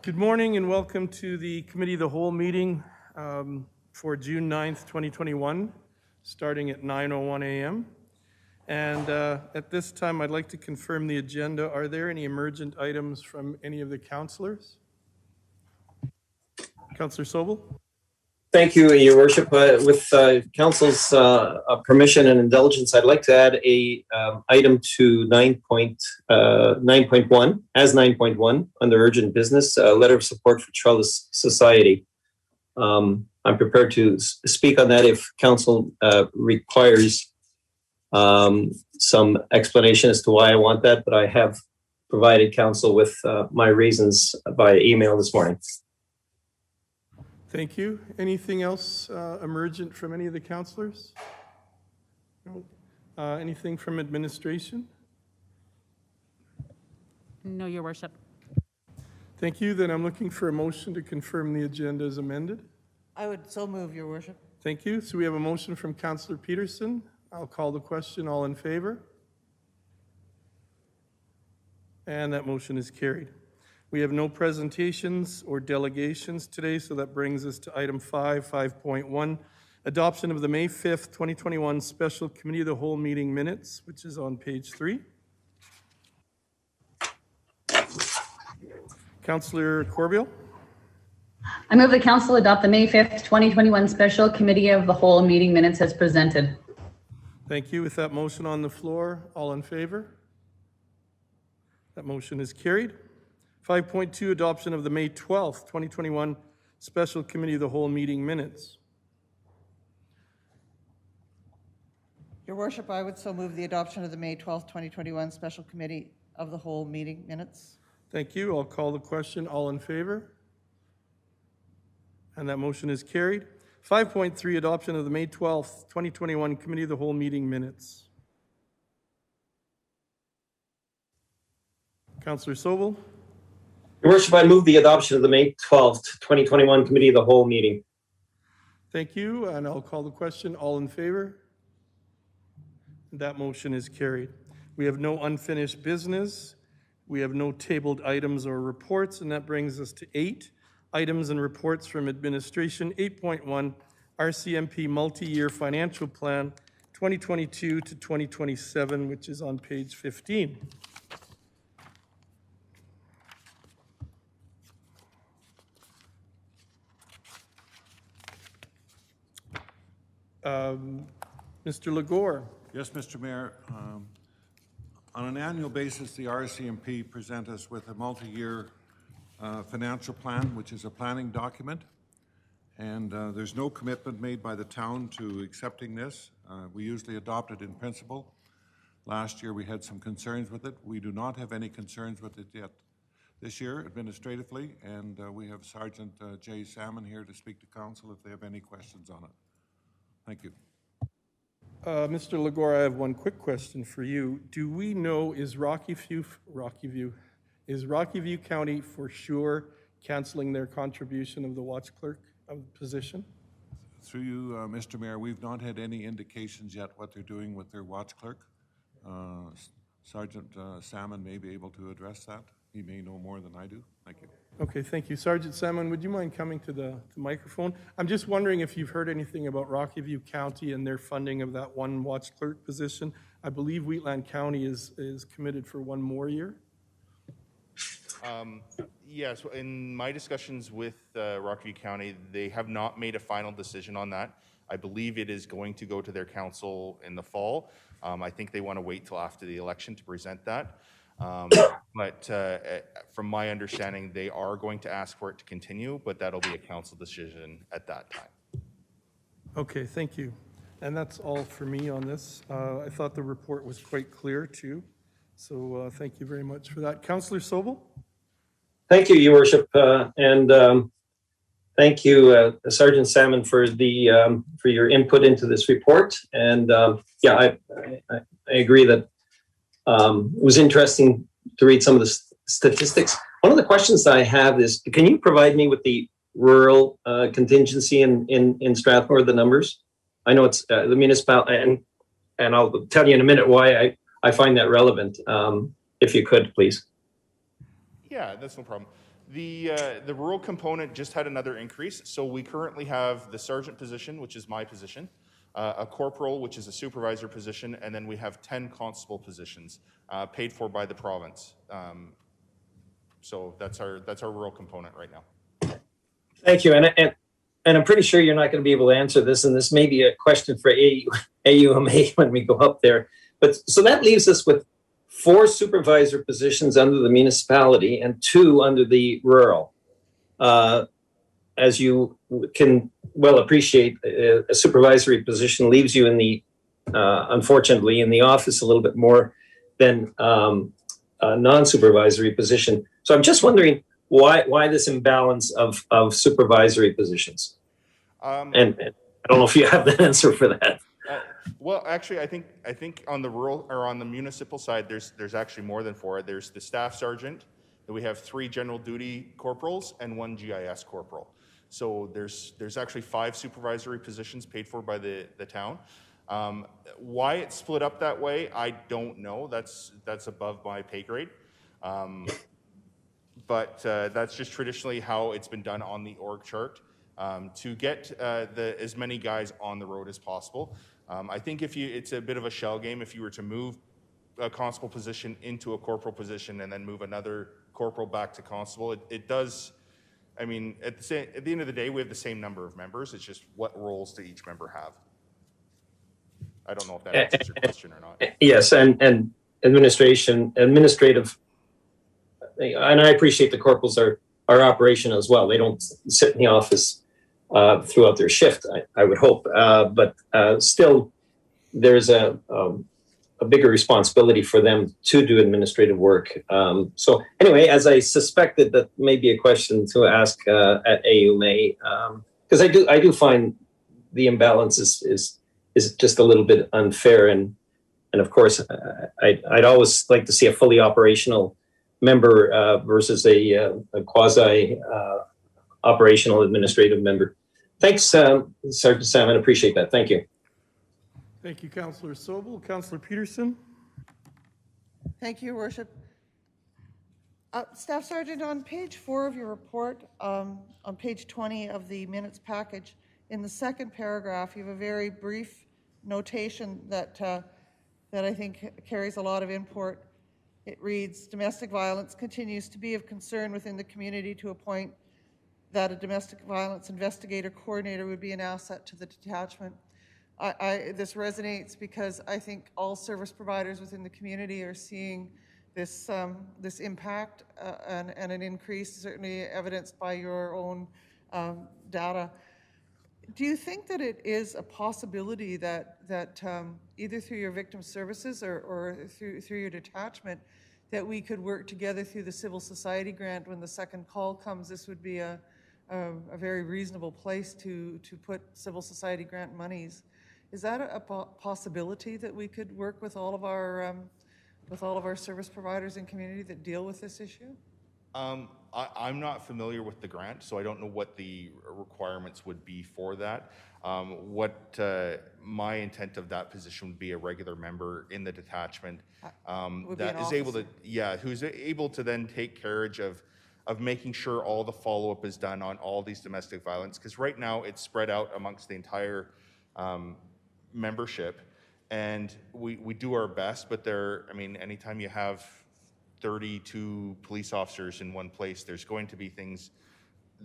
Good morning and welcome to the Committee of the Whole meeting for June 9th, 2021, starting at 9:01 a.m. And at this time, I'd like to confirm the agenda. Are there any emergent items from any of the councillors? Councillor Sobel? Thank you, Your Worship. With Council's permission and indulgence, I'd like to add a item to 9.1 as 9.1 under urgent business, a letter of support for Trellis Society. I'm prepared to speak on that if Council requires some explanation as to why I want that, but I have provided Council with my reasons via email this morning. Thank you. Anything else emergent from any of the councillors? No. Anything from administration? No, Your Worship. Thank you. Then I'm looking for a motion to confirm the agenda as amended. I would so move, Your Worship. Thank you. So we have a motion from Councillor Peterson. I'll call the question. All in favor? And that motion is carried. We have no presentations or delegations today, so that brings us to item 5.1, adoption of the May 5th, 2021 Special Committee of the Whole meeting minutes, which is on page 3. Councillor Corbeil? I move the Council adopt the May 5th, 2021 Special Committee of the Whole meeting minutes as presented. Thank you. With that motion on the floor, all in favor? That motion is carried. 5.2, adoption of the May 12th, 2021 Special Committee of the Whole meeting minutes. Your Worship, I would so move the adoption of the May 12th, 2021 Special Committee of the Whole meeting minutes. Thank you. I'll call the question. All in favor? And that motion is carried. 5.3, adoption of the May 12th, 2021 Committee of the Whole meeting minutes. Councillor Sobel? Your Worship, I move the adoption of the May 12th, 2021 Committee of the Whole meeting. Thank you, and I'll call the question. All in favor? That motion is carried. We have no unfinished business. We have no tabled items or reports, and that brings us to 8 items and reports from administration. 8.1, RCMP Multi-Year Financial Plan 2022 to 2027, which is on page 15. Mr. Legore. Yes, Mr. Mayor. On an annual basis, the RCMP present us with a multi-year financial plan, which is a planning document. And there's no commitment made by the town to accepting this. We usually adopt it in principle. Last year, we had some concerns with it. We do not have any concerns with it yet this year, administratively. And we have Sergeant Jay Salmon here to speak to council if they have any questions on it. Thank you. Mr. Legore, I have one quick question for you. Do we know, is Rocky View County for sure canceling their contribution of the watch clerk position? Through you, Mr. Mayor, we've not had any indications yet what they're doing with their watch clerk. Sergeant Salmon may be able to address that. He may know more than I do. Thank you. Okay, thank you. Sergeant Salmon, would you mind coming to the microphone? I'm just wondering if you've heard anything about Rocky View County and their funding of that one watch clerk position. I believe Wheatland County is committed for one more year. Yes, in my discussions with Rocky View County, they have not made a final decision on that. I believe it is going to go to their council in the fall. I think they want to wait till after the election to present that. But from my understanding, they are going to ask for it to continue, but that'll be a council decision at that time. Okay, thank you. And that's all for me on this. I thought the report was quite clear too. So thank you very much for that. Councillor Sobel? Thank you, Your Worship, and thank you, Sergeant Salmon, for your input into this report. And yeah, I agree that it was interesting to read some of the statistics. One of the questions I have is, can you provide me with the rural contingency in Strathmore, the numbers? I know it's the municipality, and I'll tell you in a minute why I find that relevant. If you could, please. Yeah, that's no problem. The rural component just had another increase. So we currently have the sergeant position, which is my position, a corporal, which is a supervisor position, and then we have 10 constable positions paid for by the province. So that's our rural component right now. Thank you. And I'm pretty sure you're not going to be able to answer this, and this may be a question for AUMA when we go up there. But so that leaves us with 4 supervisor positions under the municipality and 2 under the rural. As you can well appreciate, a supervisory position leaves you in the, unfortunately, in the office a little bit more than a non-supervisory position. So I'm just wondering why this imbalance of supervisory positions? And I don't know if you have the answer for that. Well, actually, I think on the rural or on the municipal side, there's actually more than 4. There's the staff sergeant, and we have 3 general duty corporals and 1 GIS corporal. So there's actually 5 supervisory positions paid for by the town. Why it's split up that way, I don't know. That's above my pay grade. But that's just traditionally how it's been done on the org chart to get as many guys on the road as possible. I think it's a bit of a shell game if you were to move a constable position into a corporal position and then move another corporal back to constable. It does. I mean, at the end of the day, we have the same number of members. It's just what roles do each member have? I don't know if that answers your question or not. Yes, and administrative, and I appreciate the corporals are operational as well. They don't sit in the office throughout their shift, I would hope. But still, there's a bigger responsibility for them to do administrative work. So anyway, as I suspected, that may be a question to ask at AUMA, because I do find the imbalance is just a little bit unfair, and of course, I'd always like to see a fully operational member versus a quasi operational administrative member. Thanks, Sergeant Salmon. Appreciate that. Thank you. Thank you, Councillor Sobel. Councillor Peterson? Thank you, Your Worship. Staff Sergeant, on page 4 of your report, on page 20 of the minutes package, in the second paragraph, you have a very brief notation that I think carries a lot of import. It reads, domestic violence continues to be of concern within the community to a point that a domestic violence investigator coordinator would be an asset to the detachment. This resonates because I think all service providers within the community are seeing this impact and an increase, certainly evidenced by your own data. Do you think that it is a possibility that either through your victim services or through your detachment, that we could work together through the civil society grant when the second call comes? This would be a very reasonable place to put civil society grant monies. Is that a possibility that we could work with all of our service providers in community that deal with this issue? I'm not familiar with the grant, so I don't know what the requirements would be for that. What my intent of that position would be a regular member in the detachment that is able to, who's able to then take carriage of making sure all the follow-up is done on all these domestic violence, because right now it's spread out amongst the entire membership, and we do our best, but anytime you have 32 police officers in one place, there's going to be things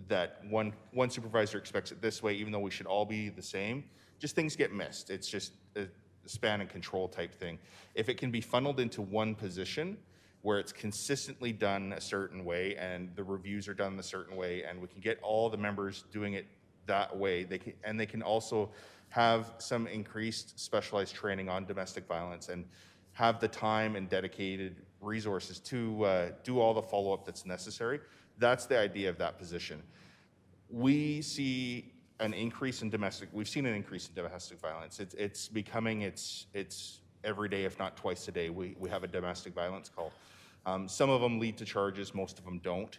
that one supervisor expects it this way, even though we should all be the same. Just things get missed. It's just a span and control type thing. If it can be funneled into one position where it's consistently done a certain way and the reviews are done a certain way, and we can get all the members doing it that way, they can also have some increased specialized training on domestic violence and have the time and dedicated resources to do all the follow-up that's necessary. That's the idea of that position. We see an increase in we've seen an increase in domestic violence. It's becoming, it's every day, if not twice a day, we have a domestic violence call. Some of them lead to charges, most of them don't.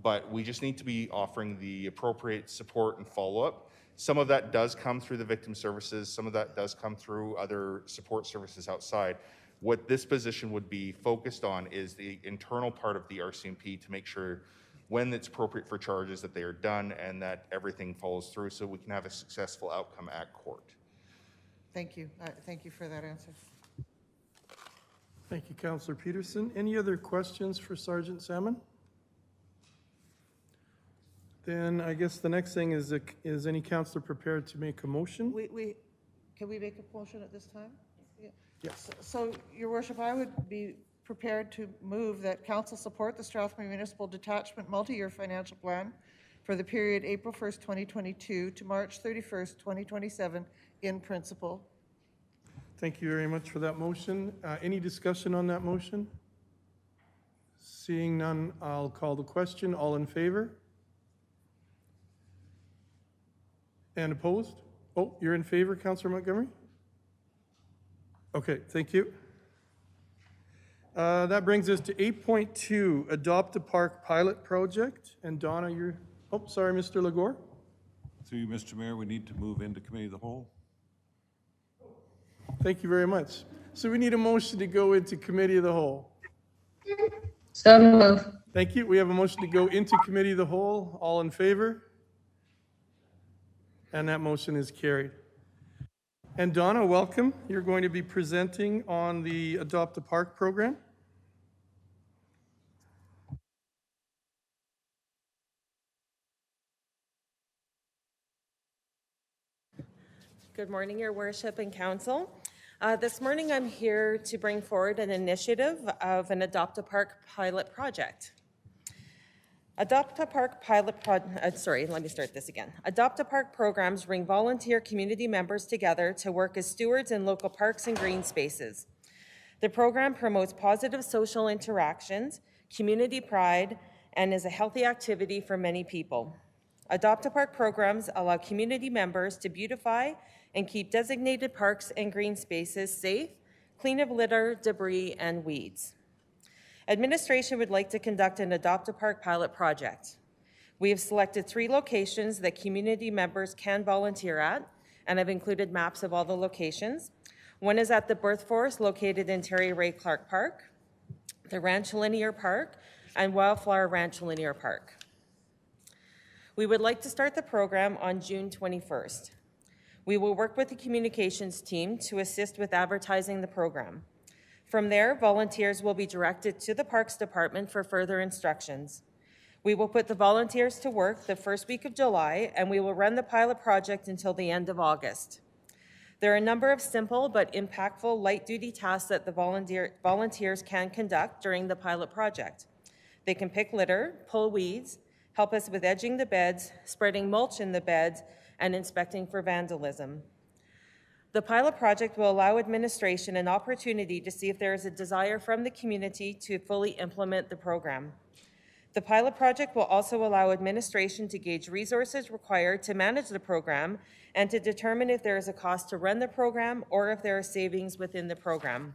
But we just need to be offering the appropriate support and follow-up. Some of that does come through the victim services. Some of that does come through other support services outside. What this position would be focused on is the internal part of the RCMP to make sure when it's appropriate for charges, that they are done and that everything follows through so we can have a successful outcome at court. Thank you. Thank you for that answer. Thank you, Councillor Peterson. Any other questions for Sergeant Salmon? Then I guess the next thing is any councillor prepared to make a motion? Can we make a motion at this time? Yeah. Yes. So, Your Worship, I would be prepared to move that council support the Strathmore Municipal Detachment Multi-Year Financial Plan for the period April 1st, 2022 to March 31st, 2027 in principle. Thank you very much for that motion. Any discussion on that motion? Seeing none, I'll call the question. All in favor? And opposed? Oh, you're in favor, Councillor Montgomery? Okay, thank you. That brings us to 8.2, Adopt a Park Pilot Project. And Donna, you're, oh, sorry, Mr. Legore. Through you, Mr. Mayor, we need to move into committee of the whole. Thank you very much. So we need a motion to go into committee of the whole. So move. Thank you. We have a motion to go into committee of the whole. All in favor? And that motion is carried. And Donna, welcome. You're going to be presenting on the Adopt a Park program. Good morning, Your Worship and Council. This morning I'm here to bring forward an initiative of an Adopt a Park pilot project. Adopt a Park pilot let me start this again. Adopt a Park programs bring volunteer community members together to work as stewards in local parks and green spaces. The program promotes positive social interactions, community pride, and is a healthy activity for many people. Adopt a Park programs allow community members to beautify and keep designated parks and green spaces safe, clean of litter, debris, and weeds. Administration would like to conduct an Adopt a Park pilot project. We have selected 3 locations that community members can volunteer at, and I've included maps of all the locations. One is at the Birth Forest, located in Terry Ray Clark Park, the Ranch Linear Park, and Wildflower Ranch Linear Park. We would like to start the program on June 21st. We will work with the communications team to assist with advertising the program. From there, volunteers will be directed to the Parks Department for further instructions. We will put the volunteers to work the first week of July, and we will run the pilot project until the end of August. There are a number of simple but impactful light-duty tasks that the volunteers can conduct during the pilot project. They can pick litter, pull weeds, help us with edging the beds, spreading mulch in the beds, and inspecting for vandalism. The pilot project will allow administration an opportunity to see if there is a desire from the community to fully implement the program. The pilot project will also allow administration to gauge resources required to manage the program and to determine if there is a cost to run the program or if there are savings within the program.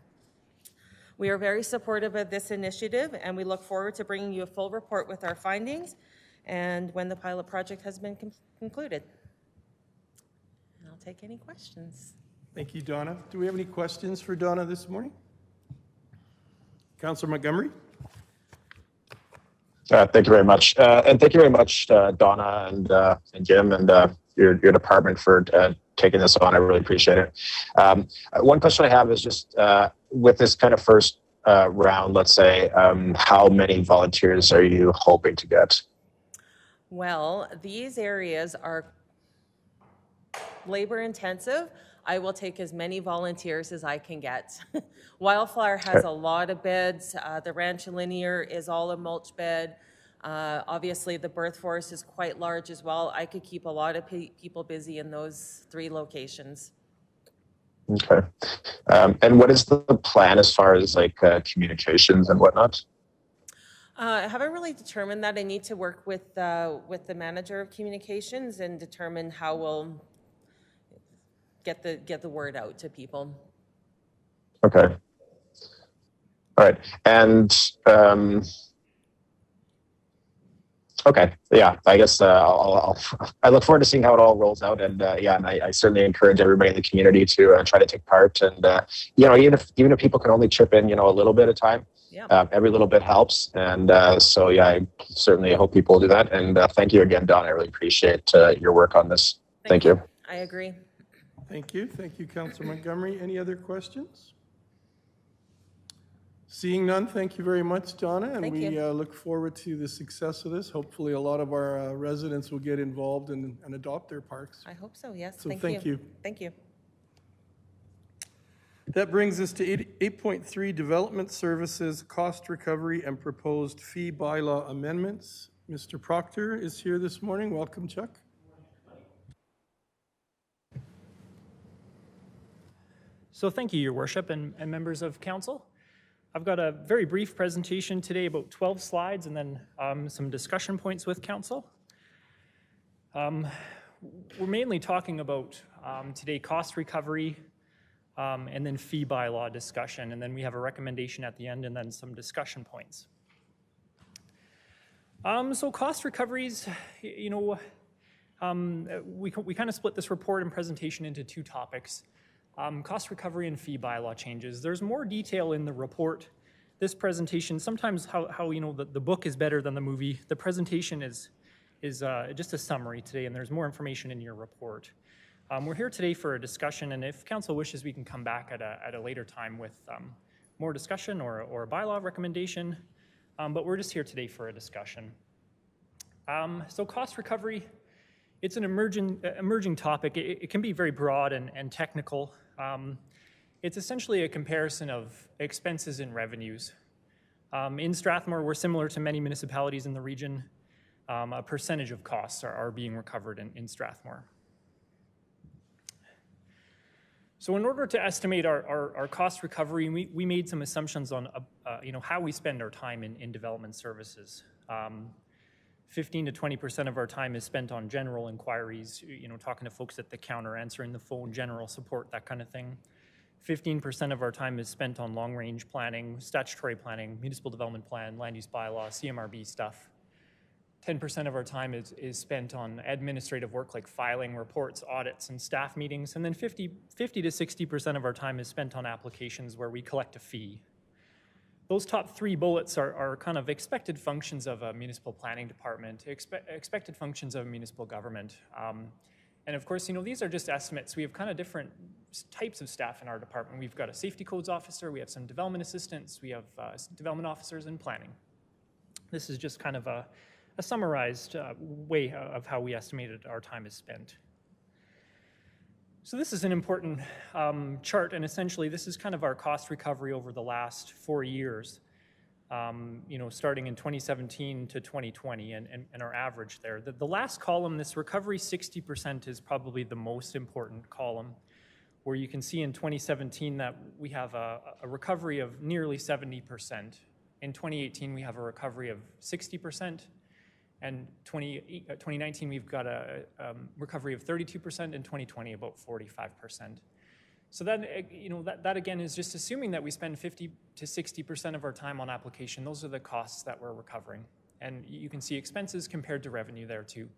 We are very supportive of this initiative, and we look forward to bringing you a full report with our findings and when the pilot project has been concluded. I'll take any questions. Thank you, Donna. Do we have any questions for Donna this morning? Councillor Montgomery? Thank you very much. And thank you very much, Donna and Jim and your department for taking this on. I really appreciate it. One question I have is just with this kind of first round, let's say, how many volunteers are you hoping to get? Well, these areas are labor intensive. I will take as many volunteers as I can get. Wildflower has a lot of beds. The Ranch Linear is all a mulch bed. Obviously, the Birth Forest is quite large as well. I could keep a lot of people busy in those 3 locations. Okay. And what is the plan as far as like communications and whatnot? I haven't really determined that. I need to work with the manager of communications and determine how we'll get the word out to people. Okay. All right. And okay. Yeah. I guess I look forward to seeing how it all rolls out. And and I certainly encourage everybody in the community to try to take part. And even if people can only chip in, a little bit of time, Yeah. Every little bit helps. And so, yeah, I certainly hope people will do that. And thank you again, Don. I really appreciate your work on this. Thank you. I agree. Thank you. Thank you, Councillor Montgomery. Any other questions? Seeing none, thank you very much, Donna, and Thank we you. look forward to the success of this. Hopefully, a lot of our residents will get involved and adopt their parks. I hope so, yes. So Thank thank you. Thank you. That brings us to 8.3, Development Services, Cost Recovery, and Proposed Fee Bylaw Amendments. Mr. Proctor is here this morning. Welcome, Chuck. So thank you, Your Worship, and members of Council. I've got a very brief presentation today, about 12 slides, and then some discussion points with Council. We're mainly talking about today cost recovery and then fee bylaw discussion, and then we have a recommendation at the end and then some discussion points. So cost recoveries, you know, we kind of split this report and presentation into two topics. Cost recovery and fee bylaw changes. There's more detail in the report. This presentation, sometimes how you know the book is better than the movie. The presentation is just a summary today, and there's more information in your report. We're here today for a discussion, and if council wishes, we can come back at a later time with more discussion or a bylaw recommendation. But we're just here today for a discussion. So cost recovery, it's an emerging topic. It can be very broad and technical. It's essentially a comparison of expenses and revenues. In Strathmore, we're similar to many municipalities in the region. A percentage of costs are being recovered in Strathmore. So in order to estimate our cost recovery, we made some assumptions on you know, how we spend our time in development services. 15 to 20% of our time is spent on general inquiries, you know, talking to folks at the counter, answering the phone, general support, that kind of thing. 15% of our time is spent on long-range planning, statutory planning, municipal development plan, land use bylaw, CMRB stuff. 10% of our time is spent on administrative work like filing reports, audits, and staff meetings. And then 50 to 60% of our time is spent on applications where we collect a fee. Those top three bullets are kind of expected functions of a municipal planning department, expected functions of a municipal government. And of course, you know, these are just estimates. We have kind of different types of staff in our department. We've got a safety codes officer, we have some development assistants, we have development officers and planning. This is just kind of a summarized way of how we estimated our time is spent. So this is an important chart, and essentially this is kind of our cost recovery over the last 4 years, you know, starting in 2017 to 2020, and our average there. The last column, this recovery 60%, is probably the most important column, where you can see in 2017 that we have a recovery of nearly 70%. In 2018, we have a recovery of 60%. And 2019, we've got a recovery of 32%, in 2020, about 45%. So that, you know, that again is just assuming that we spend 50 to 60% of our time on application. Those are the costs that we're recovering. And you can see expenses compared to revenue there too.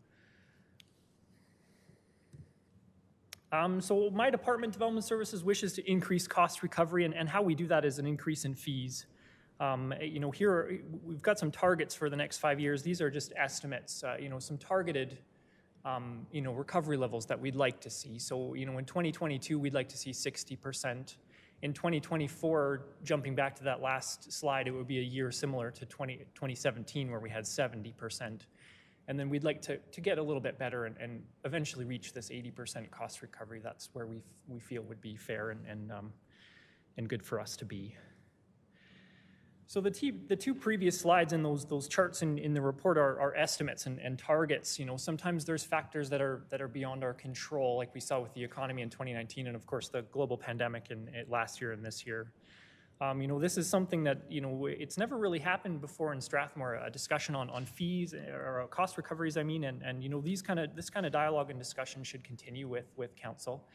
So my department, Development Services, wishes to increase cost recovery, and how we do that is an increase in fees. You know, here we've got some targets for the next 5 years. These are just estimates, you know, some targeted, you know, recovery levels that we'd like to see. So, you know, in 2022, we'd like to see 60%. In 2024, jumping back to that last slide, it would be a year similar to 2017, where we had 70%. And then we'd like to get a little bit better and eventually reach this 80% cost recovery. That's where we feel would be fair and good for us to be. So the two previous slides in those charts in the report are estimates and targets. You know, sometimes there's factors that are beyond our control, like we saw with the economy in 2019, and of course the global pandemic in last year and this year. You know, this is something that, you know, it's never really happened before in Strathmore, a discussion on fees or cost recoveries, I mean, and you know, this kind of dialogue and discussion should continue with council.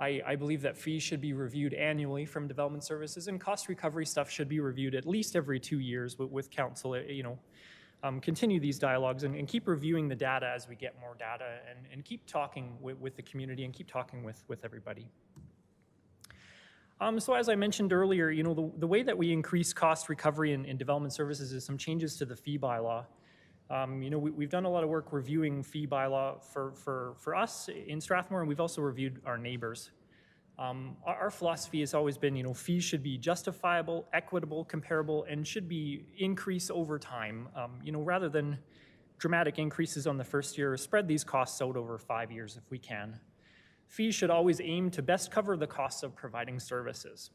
I believe that fees should be reviewed annually from development services, and cost recovery stuff should be reviewed at least every 2 years with council. You know, continue these dialogues and keep reviewing the data as we get more data, and keep talking with the community and keep talking with everybody. So as I mentioned earlier, the way that we increase cost recovery in development services is some changes to the fee bylaw. We've done a lot of work reviewing fee bylaw for us in Strathmore, and we've also reviewed our neighbors. Our philosophy has always been, fees should be justifiable, equitable, comparable, and should be increase over time. Rather than dramatic increases on the first year, spread these costs out over 5 years if we can. Fees should always aim to best cover the costs of providing services.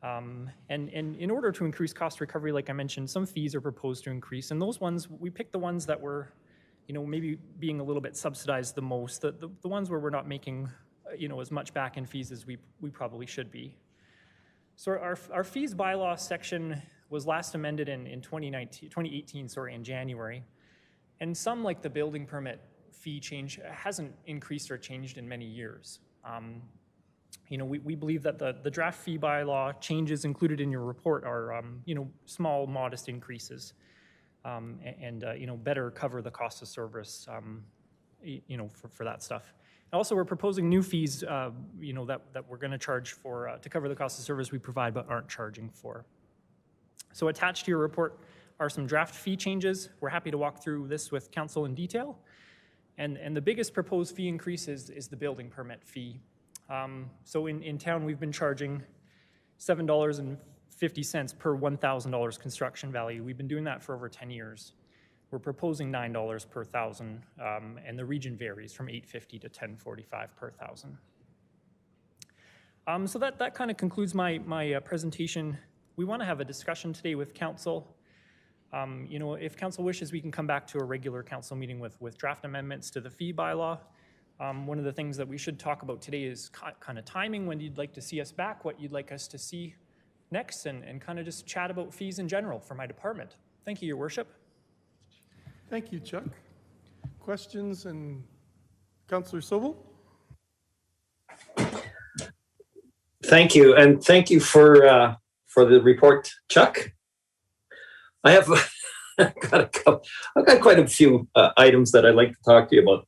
And in order to increase cost recovery, like I mentioned, some fees are proposed to increase, and those ones, we picked the ones that were, maybe being a little bit subsidized the most, the ones where we're not making, as much back in fees as we probably should be. So our fees bylaw section was last amended in 2018, in January, and some, like the building permit fee change, hasn't increased or changed in many years. We believe that the draft fee bylaw changes included in your report are, small, modest increases, and better cover the cost of service, for that stuff. Also, we're proposing new fees, that we're going to charge for to cover the cost of service we provide but aren't charging for. So attached to your report are some draft fee changes. We're happy to walk through this with council in detail. And the biggest proposed fee increase is the building permit fee. So in town, we've been charging $7.50 per $1,000 construction value. We've been doing that for over 10 years. We're proposing $9 per thousand, and the region varies from $8.50 to $10.45 per thousand. So that kind of concludes my presentation. We want to have a discussion today with council. If council wishes, we can come back to a regular council meeting with draft amendments to the fee bylaw. One of the things that we should talk about today is kind of timing, when you'd like to see us back, what you'd like us to see next, and kind of just chat about fees in general for my department. Thank you, Your Worship. Thank you, Chuck. Questions, and Councillor Sobel? Thank you, and thank you for the report, Chuck. I've got quite a few items that I'd like to talk to you about.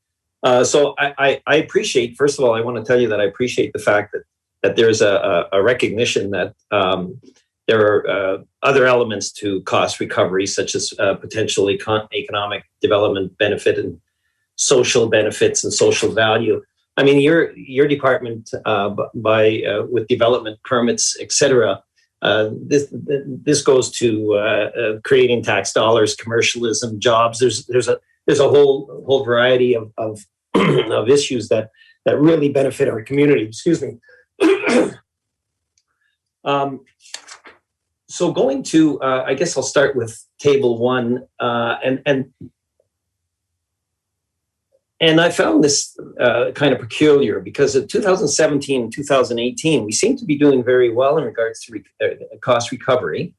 So I appreciate, first of all, I want to tell you that I appreciate the fact that there's a recognition that there are other elements to cost recovery, such as potential economic development benefit and social benefits and social value. I mean, your department, with development permits, etc. This goes to creating tax dollars, commercialism, jobs. There's a whole variety of of issues that really benefit our community. Excuse me. So going to, I guess I'll start with table 1, and I found this kind of peculiar, because in 2017 and 2018, we seem to be doing very well in regards to cost recovery.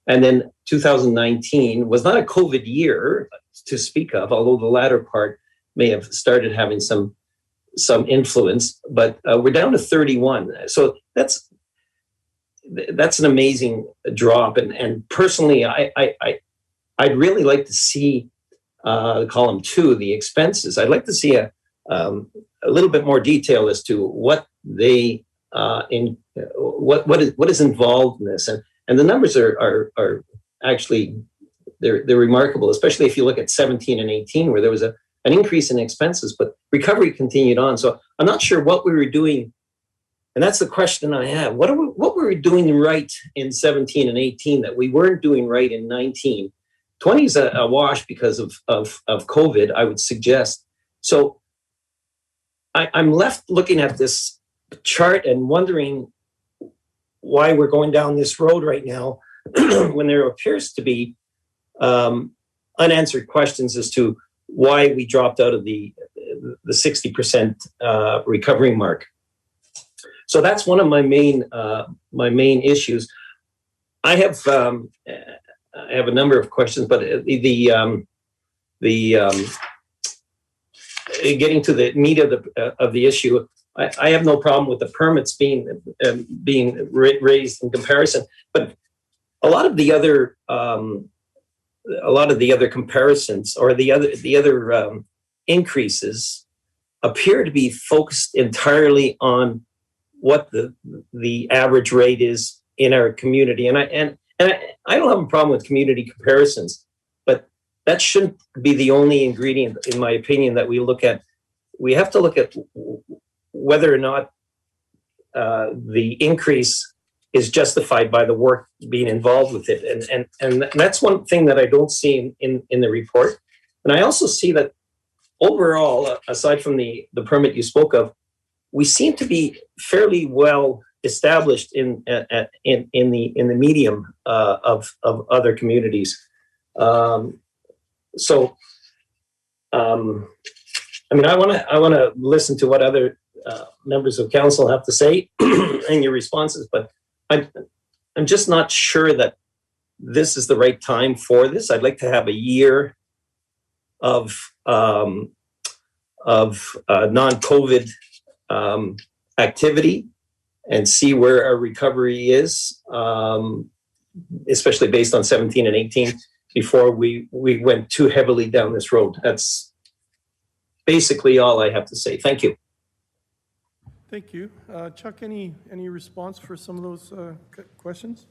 And then 2019 was not a COVID year to speak of, although the latter part may have started having some influence, but we're down to 31. So that's an amazing drop. And personally, I'd really like to see column 2, the expenses. I'd like to see a little bit more detail as to what they what is involved in this, and the numbers are actually they're remarkable, especially if you look at 17 and 18, where there was an increase in expenses, but recovery continued on. So I'm not sure what we were doing, and that's the question I have. What were we doing right in 17 and 18 that we weren't doing right in 19? 20 is a wash because of COVID, I would suggest. So I'm left looking at this chart and wondering why we're going down this road right now when there appears to be unanswered questions as to why we dropped out of the 60% recovery mark. So that's one of my main issues. I have a number of questions, but getting to the meat of the issue, I have no problem with the permits being raised in comparison, but a lot of the other comparisons or the other increases appear to be focused entirely on what the average rate is in our community. And I don't have a problem with community comparisons, but that shouldn't be the only ingredient, in my opinion, that we look at. We have to look at whether or not the increase is justified by the work being involved with it. And that's one thing that I don't see in the report. And I also see that overall, aside from the permit you spoke of, we seem to be fairly well established in the medium of other communities. I mean, I want to listen to what other members of council have to say in your responses, but I'm just not sure that this is the right time for this. I'd like to have a year of non-COVID activity and see where our recovery is, especially based on 17 and 18, before we went too heavily down this road. That's basically all I have to say. Thank you. Thank you. Chuck, any response for some of those questions?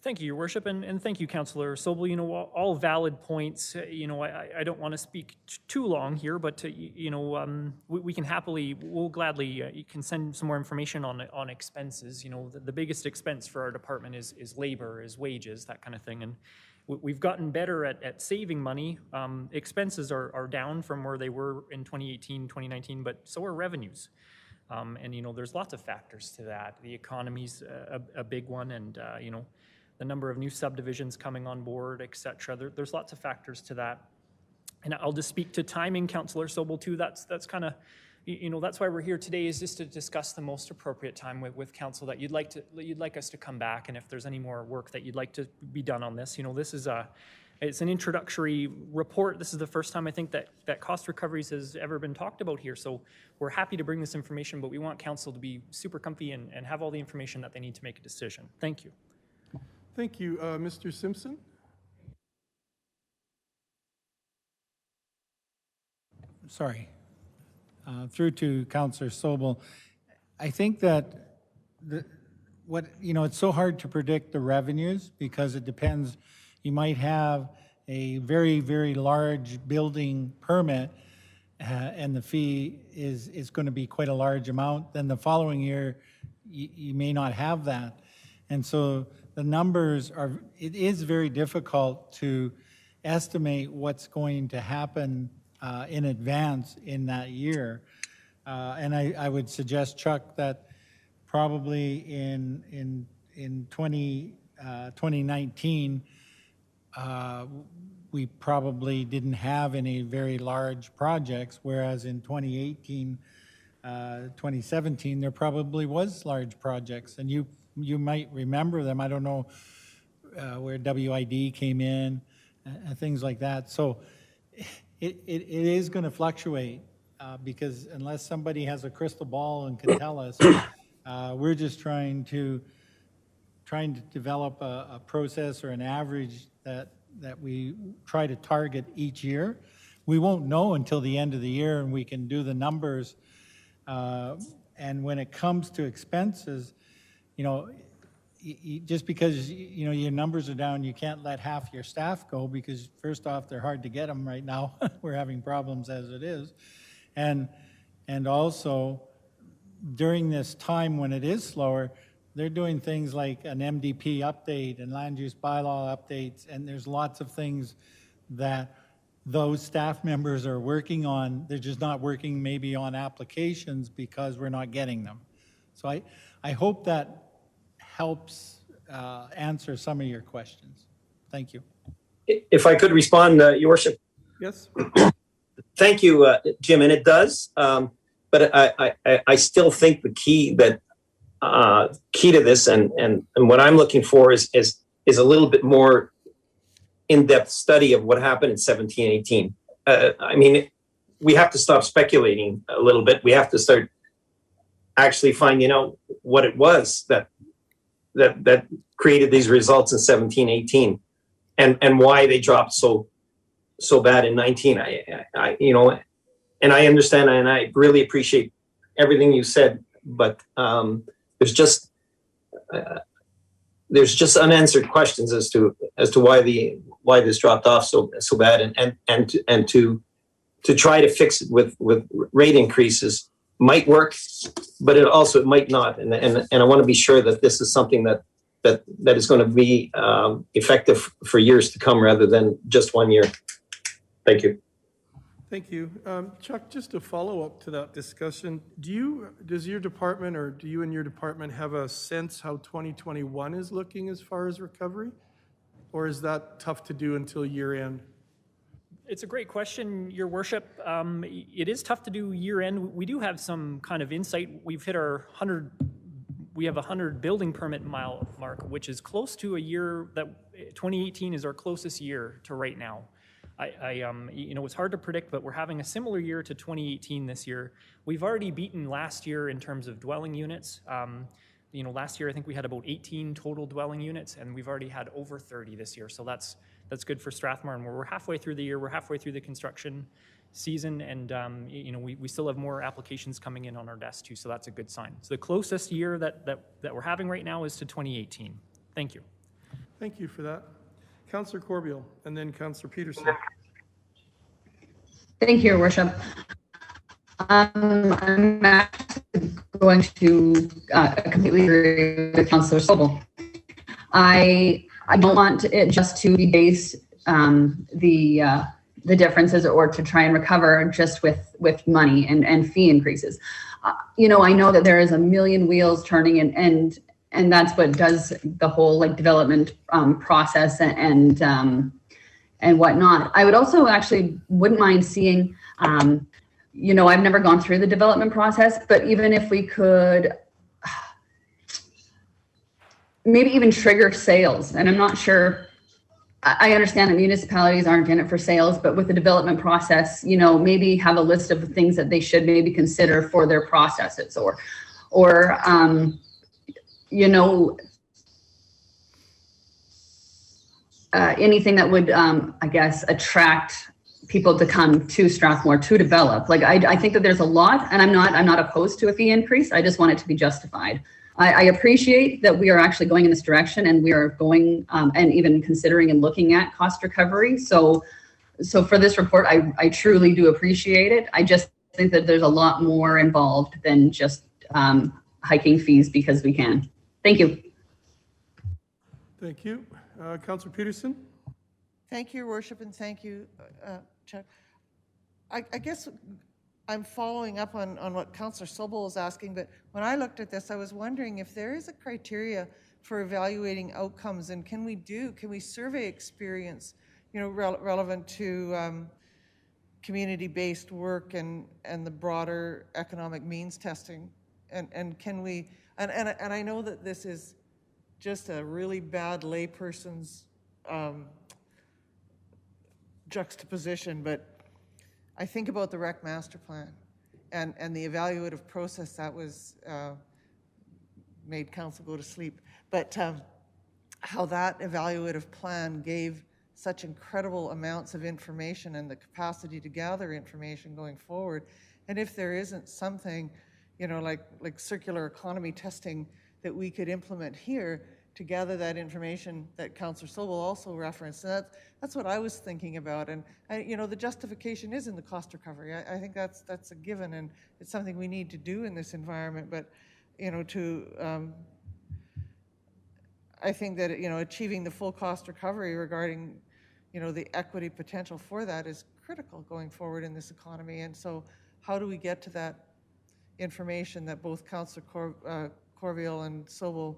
Thank you, Your Worship, and thank you, Councillor Sobel. You know, all valid points. You know, I don't want to speak too long here, but you know, we can happily, we'll gladly, you can send some more information on expenses. You know, the biggest expense for our department is labor, is wages, that kind of thing, and we've gotten better at saving money. Expenses are down from where they were in 2018, 2019, but so are revenues. And you know, there's lots of factors to that. The economy's a big one, and you know, the number of new subdivisions coming on board, et cetera. There's lots of factors to that. And I'll just speak to timing, Councillor Sobel, too. That's kind of, you know, that's why we're here today, is just to discuss the most appropriate time with council that you'd like us to come back, and if there's any more work that you'd like to be done on this. You know, this is it's an introductory report. This is the first time I think that cost recoveries has ever been talked about here. So we're happy to bring this information, but we want council to be super comfy and have all the information that they need to make a decision. Thank you. Thank you. Mr. Simpson? Sorry. Through to Councillor Sobel. I think that it's so hard to predict the revenues because it depends. You might have a very, very large building permit and the fee is going to be quite a large amount. Then the following year, you may not have that. And so the numbers it is very difficult to estimate what's going to happen in advance in that year. And I would suggest, Chuck, that probably in 2019, we probably didn't have any very large projects, whereas in 2018, 2017, there probably was large projects. And you might remember them. I don't know where WID came in, things like that. So it is going to fluctuate because unless somebody has a crystal ball and can tell us, we're just trying to develop a process or an average that we try to target each year. We won't know until the end of the year, and we can do the numbers. And when it comes to expenses, you know, just because your numbers are down, you can't let half your staff go because first off, they're hard to get them right now. We're having problems as it is, and also during this time when it is slower, they're doing things like an MDP update and land use bylaw updates, and there's lots of things that those staff members are working on. They're just not working maybe on applications because we're not getting them. So I hope that helps answer some of your questions. Thank you. If I could respond, Your Worship. Yes. Thank you, Jim, and it does. But I still think the key to this and what I'm looking for is a little bit more in-depth study of what happened in 17-18. I mean, we have to stop speculating a little bit. We have to start actually finding out what it was that created these results in 17-18 and why they dropped so bad in 19. And I understand and I really appreciate everything you said but there's just unanswered questions as to why this dropped off so bad, and to try to fix it with rate increases might work, but it might not, and I want to be sure that this is something that is going to be effective for years to come rather than just 1 year. Thank you. Thank you. Chuck, just to follow up to that discussion, does your department, or do you and your department have a sense how 2021 is looking as far as recovery? Or is that tough to do until year end? It's a great question, Your Worship. It is tough to do year end. We do have some kind of insight. We've hit our 100, we have a 100 building permit mile mark, which is close to a year that 2018 is our closest year to right now. It's hard to predict, but we're having a similar year to 2018 this year. We've already beaten last year in terms of dwelling units. Last year I think we had about 18 total dwelling units, and we've already had over 30 this year. So that's good for Strathmore, and we're halfway through the year. We're halfway through the construction season, and we still have more applications coming in on our desk too. So that's a good sign. So the closest year that we're having right now is to 2018. Thank you. Thank you for that. Councillor Corbeil, and then Councillor Peterson. Thank you, Your Worship. I'm actually going to completely agree with Councillor Sobel. I don't want it just to be based the differences, or to try and recover just with money and fee increases. I know that there is a million wheels turning, and that's what does the whole development process and whatnot. I would also wouldn't mind seeing, I've never gone through the development process, but even if we could maybe even trigger sales, and I'm not sure, I understand that municipalities aren't in it for sales, but with the development process, maybe have a list of the things that they should maybe consider for their processes, or anything that would, attract people to come to Strathmore to develop. I think that there's a lot, and I'm not opposed to a fee increase. I just want it to be justified. I appreciate that we are actually going in this direction, and we are going and even considering and looking at cost recovery. So for this report, I truly do appreciate it. I just think that there's a lot more involved than just hiking fees because we can. Thank you. Thank you. Councillor Peterson? Thank you, Your Worship, and thank you, Chuck. I guess I'm following up on what Councillor Sobel was asking, but when I looked at this, I was wondering if there is a criteria for evaluating outcomes, and can we survey experience, relevant to community-based work and the broader economic means testing, and can we? And I know that this is just a really bad layperson's juxtaposition, but I think about the rec master plan and the evaluative process that was made council go to sleep, but how that evaluative plan gave such incredible amounts of information and the capacity to gather information going forward. And if there isn't something, like circular economy testing that we could implement here to gather that information that Councillor Sobel also referenced, and that's what I was thinking about. And the justification is in the cost recovery. I think that's a given, and it's something we need to do in this environment. But I think that achieving the full cost recovery regarding the equity potential for that is critical going forward in this economy. And so, how do we get to that information that both Councillor Corbeil and Sobel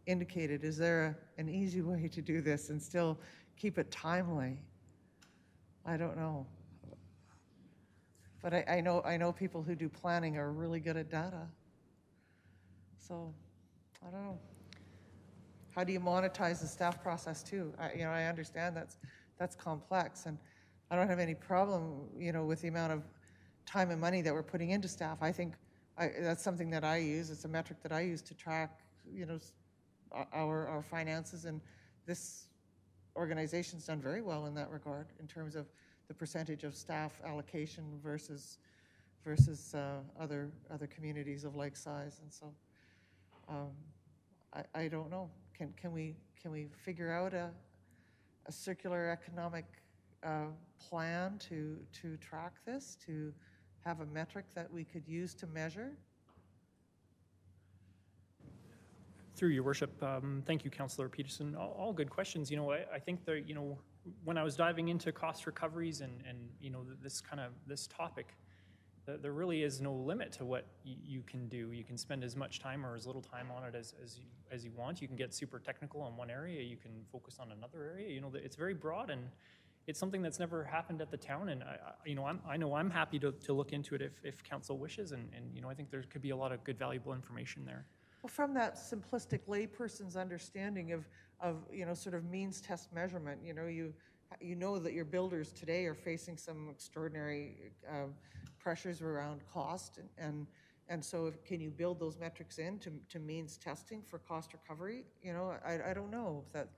indicated? Is there an easy way to do this and still keep it timely? I don't know. But I know people who do planning are really good at data. So I don't know. How do you monetize the staff process too? I understand that's complex, and I don't have any problem, with the amount of time and money that we're putting into staff. I think that's something that I use. It's a metric that I use to track, our finances, and this organization's done very well in that regard in terms of the percentage of staff allocation versus versus other communities of like size. And so I don't know. Can we figure out a circular economic plan to track this, to have a metric that we could use to measure? Through your worship, thank you, Councillor Peterson. All good questions. I think that, when I was diving into cost recoveries and this topic, there really is no limit to what you can do. You can spend as much time or as little time on it as you want. You can get super technical on one area. You can focus on another area. It's very broad, and it's something that's never happened at the town. And I know I'm happy to look into it if council wishes. And I think there could be a lot of good, valuable information there. Well, from that simplistic layperson's understanding of sort of means test measurement, you know that your builders today are facing some extraordinary pressures around cost, and so can you build those metrics in to means testing for cost recovery? I don't know if that.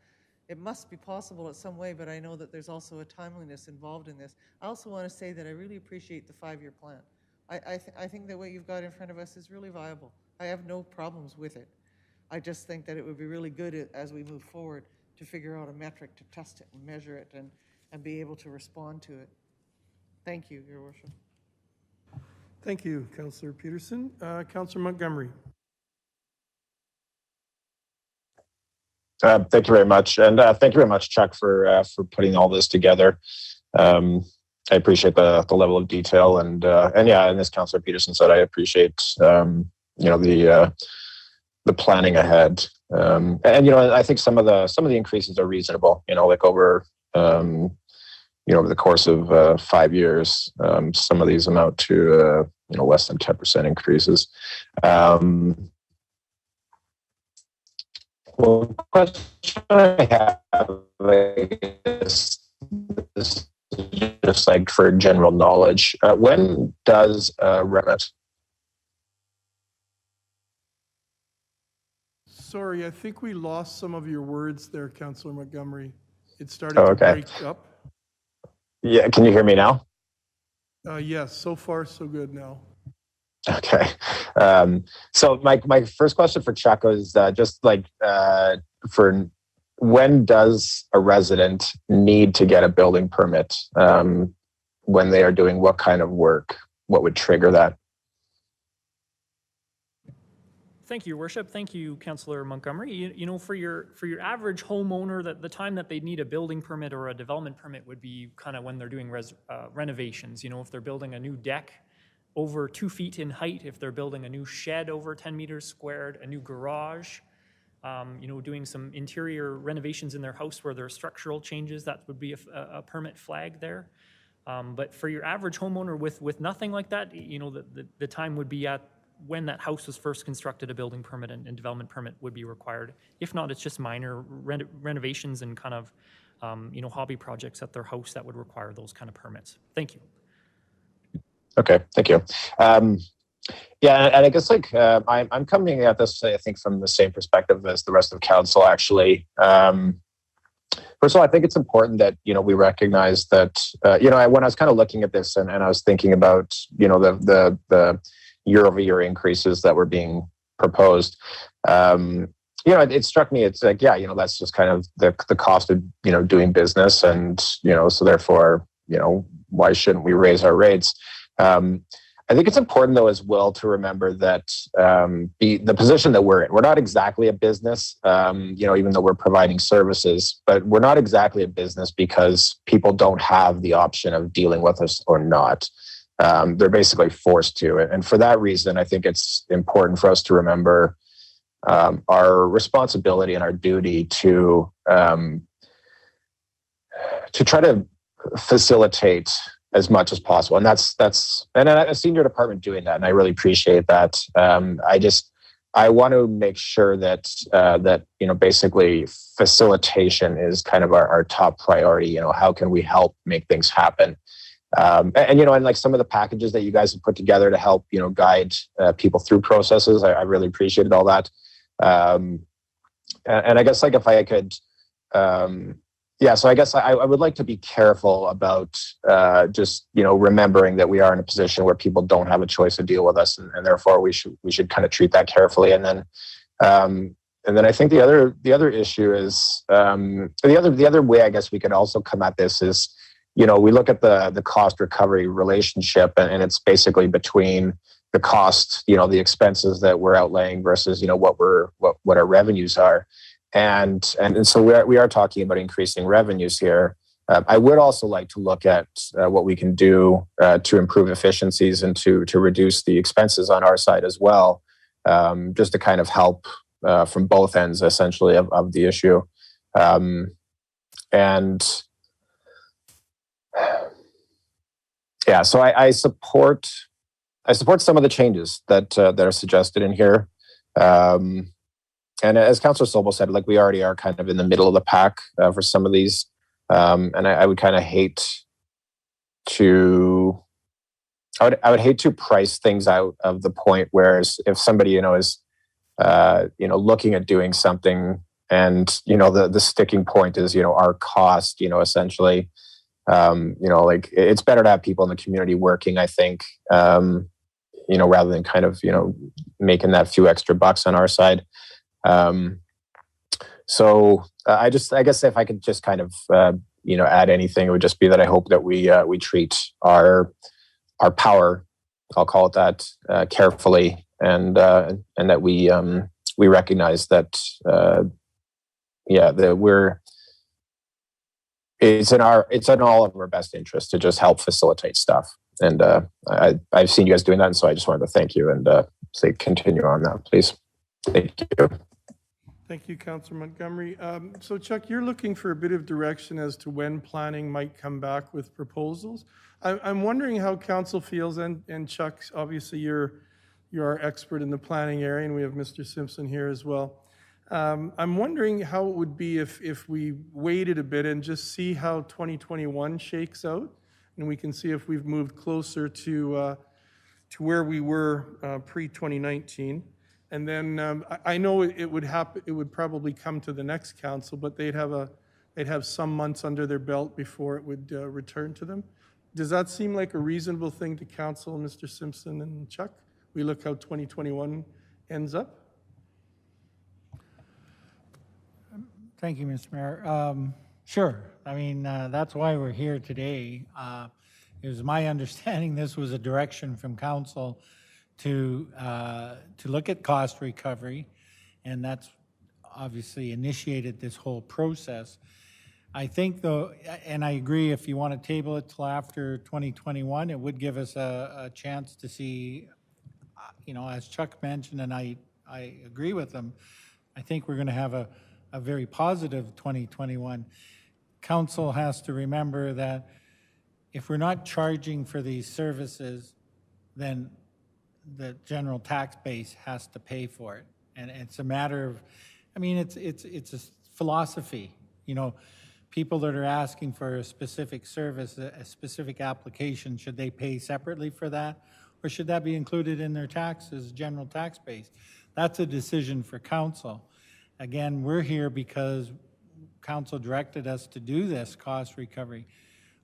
It must be possible in some way, but I know that there's also a timeliness involved in this. I also want to say that I really appreciate the 5-year plan. I think that what you've got in front of us is really viable. I have no problems with it. I just think that it would be really good as we move forward to figure out a metric to test it and measure it and be able to respond to it. Thank you, Your Worship. Thank you, Councillor Peterson. Councillor Montgomery. Thank you very much, and thank you very much, Chuck, for putting all this together. I appreciate the level of detail, and as Councillor Peterson said, I appreciate the planning ahead, and I think some of the increases are reasonable. Like over over the course of 5 years, some of these amount to less than 10% increases. Well, the question I have is just like for general knowledge, when does remit? Sorry, I think we lost some of your words there, Councillor Montgomery. It started to break up. Yeah, can you hear me now? Yes, so far so good now. Okay. So my first question for Chuck is just like for when does a resident need to get a building permit when they are doing what kind of work? What would trigger that? Thank you, Your Worship. Thank you, Councillor Montgomery. For your average homeowner, the time that they need a building permit or a development permit would be kind of when they're doing renovations. If they're building a new deck over 2 feet in height, if they're building a new shed over 10 meters squared, a new garage, doing some interior renovations in their house where there are structural changes, that would be a permit flag there. But for your average homeowner with nothing like that, the time would be at when that house was first constructed. A building permit and development permit would be required. If not, it's just minor renovations and kind of hobby projects at their house that would require those kind of permits. Thank you. Okay, thank you. And I guess I'm coming at this, I think, from the same perspective as the rest of council, actually. First of all, I think it's important that, we recognize that, when I was kind of looking at this and I was thinking about, the year-over-year increases that were being proposed, it struck me, it's like, that's just kind of the cost of, doing business. And, so therefore, why shouldn't we raise our rates? I think it's important, though, as well to remember that the position that we're in, we're not exactly a business, even though we're providing services, but we're not exactly a business because people don't have the option of dealing with us or not. They're basically forced to. And for that reason, I think it's important for us to remember our responsibility and our duty to try to facilitate as much as possible. And and a senior department doing that. And I really appreciate that. I want to make sure that, basically facilitation is kind of our top priority. How can we help make things happen? And like some of the packages that you guys have put together to help, guide people through processes, I really appreciated all that. And I guess if I could, Yeah, so I guess I would like to be careful about just remembering that we are in a position where people don't have a choice to deal with us, and therefore we should kind of treat that carefully. And then I think the other issue is the other way I guess we could also come at this is we look at the cost recovery relationship, and it's basically between the cost, the expenses that we're outlaying versus what our revenues are. And so we are talking about increasing revenues here. I would also like to look at what we can do to improve efficiencies and to reduce the expenses on our side as well, just to kind of help from both ends, essentially, of the issue. Yeah, so I support some of the changes that are suggested in here. And as Councillor Sobel said, we already are kind of in the middle of the pack for some of these. And I would kind of hate to, I would hate to price things out of the point where if somebody, is, looking at doing something and, the sticking point is, our cost, essentially, it's better to have people in the community working, I think, rather than kind of, making that few extra bucks on our side. So I guess if I could just kind of, add anything, it would just be that I hope that we treat our power, I'll call it that, carefully, and that we recognize that, that it's in all of our best interest to just help facilitate stuff. And I've seen you guys doing that, and so I just wanted to thank you and say continue on that, please. Thank you. Thank you, Councillor Montgomery. So Chuck, you're looking for a bit of direction as to when planning might come back with proposals. I'm wondering how council feels, and Chuck, obviously you're our expert in the planning area, and we have Mr. Simpson here as well. I'm wondering how it would be if we waited a bit and just see how 2021 shakes out, and we can see if we've moved closer to where we were pre-2019. And then I know it would happen. It would probably come to the next council, but they'd have some months under their belt before it would return to them. Does that seem like a reasonable thing to council, Mr. Simpson and Chuck? We look how 2021 ends up. Thank you, Mr. Mayor. Sure. I mean, that's why we're here today. It was my understanding this was a direction from council to look at cost recovery, and that's obviously initiated this whole process. I think, though, and I agree, if you want to table it till after 2021, it would give us a chance to see, as Chuck mentioned, and I agree with him, I think we're going to have a very positive 2021. Council has to remember that if we're not charging for these services, then the general tax base has to pay for it. And it's a matter of, it's a philosophy. People that are asking for a specific service, a specific application, should they pay separately for that? Or should that be included in their taxes, general tax base? That's a decision for council. Again, we're here because council directed us to do this cost recovery.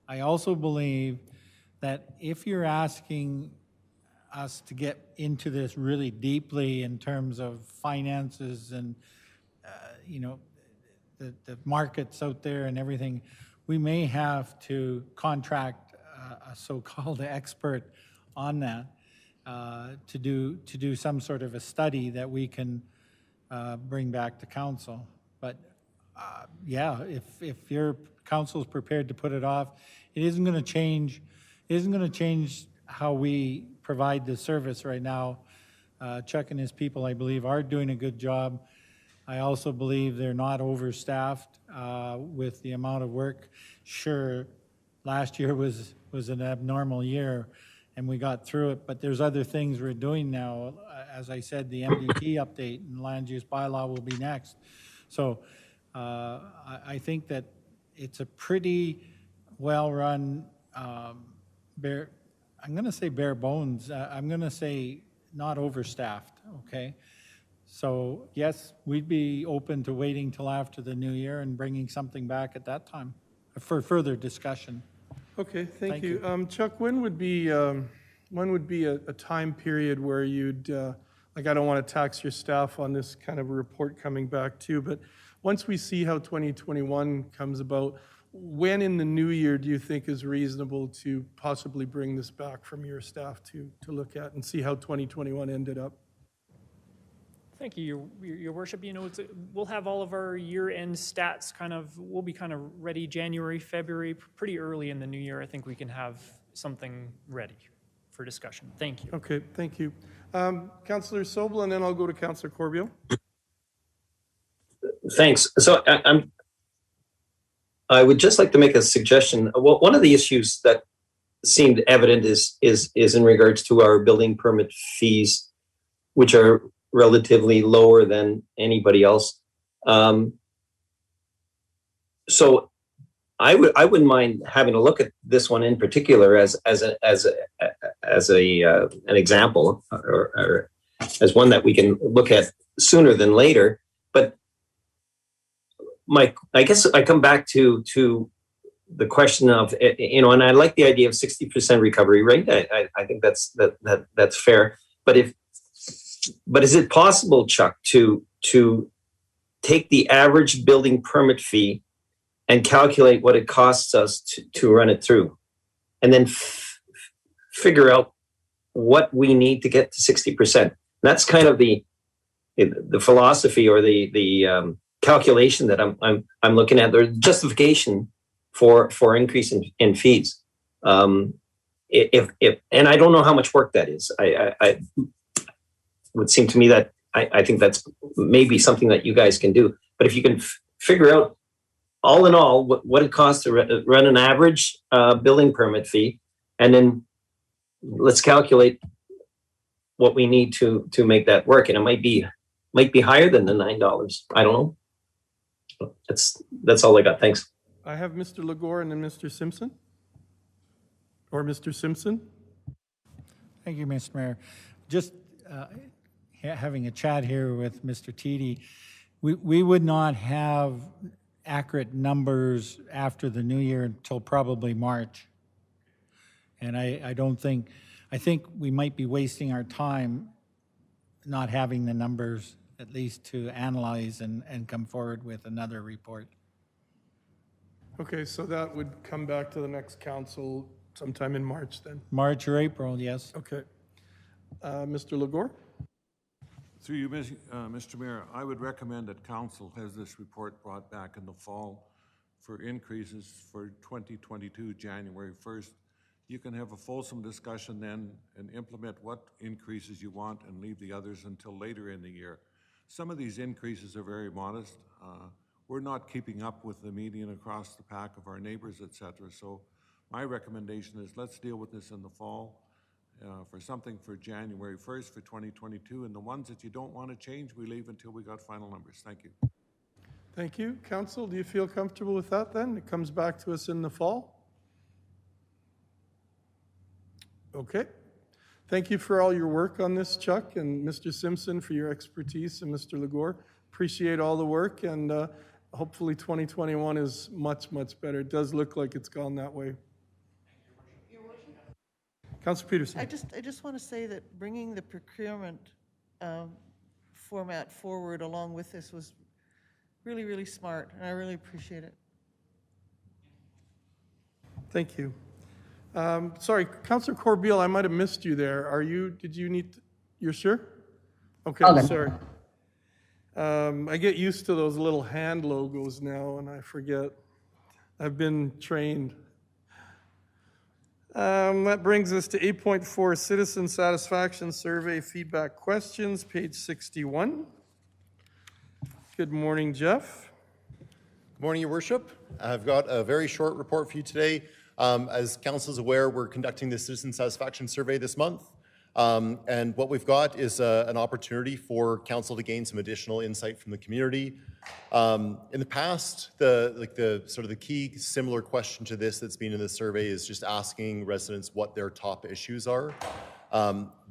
I also believe that if you're asking us to get into this really deeply in terms of finances and, the markets out there and everything, we may have to contract a so-called expert on that to do some sort of a study that we can bring back to council. But yeah, if your council is prepared to put it off, it isn't going to change. It isn't going to change how we provide the service right now. Chuck and his people, I believe, are doing a good job. I also believe they're not overstaffed with the amount of work. Sure, last year was an abnormal year, and we got through it, but there's other things we're doing now. As I said, the MDP update and land use bylaw will be next. So I think that it's a pretty well-run, I'm going to say bare bones. I'm going to say not overstaffed, okay? So yes, we'd be open to waiting till after the new year and bringing something back at that time for further discussion. Okay, thank Thank you. you. Chuck, when would be a time period where you'd, like, I don't want to tax your staff on this kind of a report coming back too, but once we see how 2021 comes about, when in the new year do you think is reasonable to possibly bring this back from your staff to look at and see how 2021 ended up? Thank you, Your Worship. You know, we'll have all of our year-end stats we'll be kind of ready January, February, pretty early in the new year. I think we can have something ready for discussion. Thank you. Okay, thank you. Councillor Sobel, and then I'll go to Councillor Corbeil. Thanks. So I would just like to make a suggestion. Well, one of the issues that seemed evident is in regards to our building permit fees, which are relatively lower than anybody else. So I wouldn't mind having a look at this one in particular as an example, or as one that we can look at sooner than later. But I guess I come back to the question of, you know, and I like the idea of 60% recovery rate. I think that's fair. But is it possible, Chuck, to take the average building permit fee and calculate what it costs us to run it through, and then figure out what we need to get to 60%? That's kind of the philosophy, or the calculation that I'm looking at, the justification for increase in fees. If and I don't know how much work that is. I would seem to me that I think that's maybe something that you guys can do. But if you can figure out, all in all, what it costs to run an average building permit fee, and then let's calculate what we need to make that work. And it might be higher than the $9. I don't know. That's all I got. Thanks. I have Mr. Legore and then Mr. Simpson. Or Mr. Simpson. Thank you, Mr. Mayor. Just having a chat here with Mr. Teedy, we would not have accurate numbers after the new year until probably March. And I think we might be wasting our time not having the numbers, at least to analyze and come forward with another report. Okay, so that would come back to the next council sometime in March then? March or April, yes. Okay. Mr. Legore? Through you, Mr. Mayor, I would recommend that council has this report brought back in the fall for increases for 2022, January 1st. You can have a fulsome discussion then and implement what increases you want and leave the others until later in the year. Some of these increases are very modest. We're not keeping up with the median across the pack of our neighbors, et cetera. So my recommendation is let's deal with this in the fall for something for January 1st for 2022. And the ones that you don't want to change, we leave until we got final numbers. Thank you. Thank you. Council, do you feel comfortable with that then? It comes back to us in the fall? Okay. Thank you for all your work on this, Chuck, and Mr. Simpson for your expertise, and Mr. Legore. Appreciate all the work, and hopefully 2021 is much, much better. It does look like it's gone that way. Councillor Peterson. I just want to say that bringing the procurement format forward along with this was really, really smart, and I really appreciate it. Thank you. Sorry, Councillor Corbeil, I might have missed you there. You're sure? Okay, sorry. I get used to those little hand logos now and I forget. I've been trained. That brings us to 8.4, Citizen Satisfaction Survey Feedback Questions, page 61. Good morning, Jeff. Good morning, Your Worship. I've got a very short report for you today. As Council is aware, we're conducting the Citizen Satisfaction Survey this month. And what we've got is an opportunity for Council to gain some additional insight from the community. In the past, the key similar question to this that's been in the survey is just asking residents what their top issues are.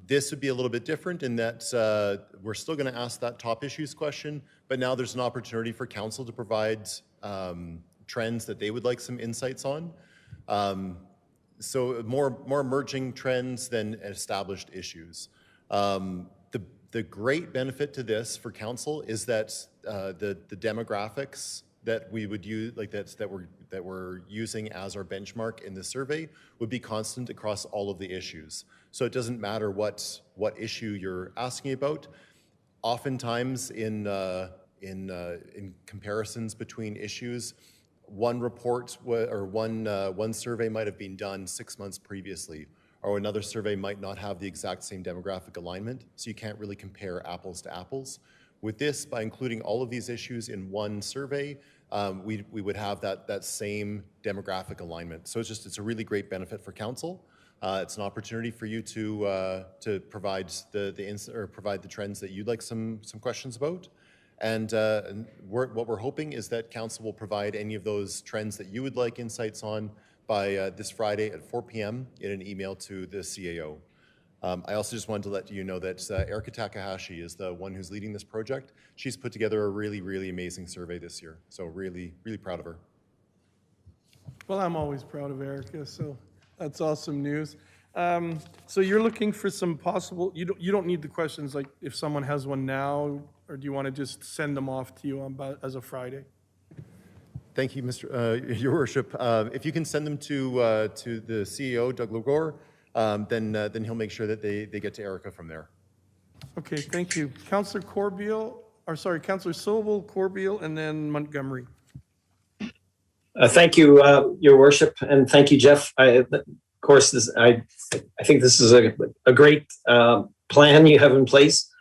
This would be a little bit different in that we're still going to ask that top issues question, but now there's an opportunity for council to provide trends that they would like some insights on. So more emerging trends than established issues. The great benefit to this for council is that the demographics that we would use, like that we're using as our benchmark in the survey, would be constant across all of the issues. So it doesn't matter what issue you're asking about. Oftentimes in comparisons between issues, one report or one survey might have been done 6 months previously, or another survey might not have the exact same demographic alignment, so you can't really compare apples to apples. With this, by including all of these issues in one survey, we would have that same demographic alignment. So it's a really great benefit for council. It's an opportunity for you to provide provide the trends that you'd like some questions about. And what we're hoping is that council will provide any of those trends that you would like insights on by this Friday at 4 p.m. in an email to the CAO. I also just wanted to let you know that Erica Takahashi is the one who's leading this project. She's put together a really, really amazing survey this year. So really, really proud of her. Well, I'm always proud of Erica, so that's awesome news. So you're looking for some possible, you don't need the questions, like if someone has one now, or do you want to just send them off to you as a Friday? Thank you, Your Worship. If you can send them to the CEO, Doug Legore, then he'll make sure that they get to Erica from there. Okay, thank you. Councillor Corbeil, or sorry, Councillor Sobel, Corbeil, and then Montgomery. Thank you, Your Worship, and thank you, Jeff. Of course, I think this is a great plan you have in place.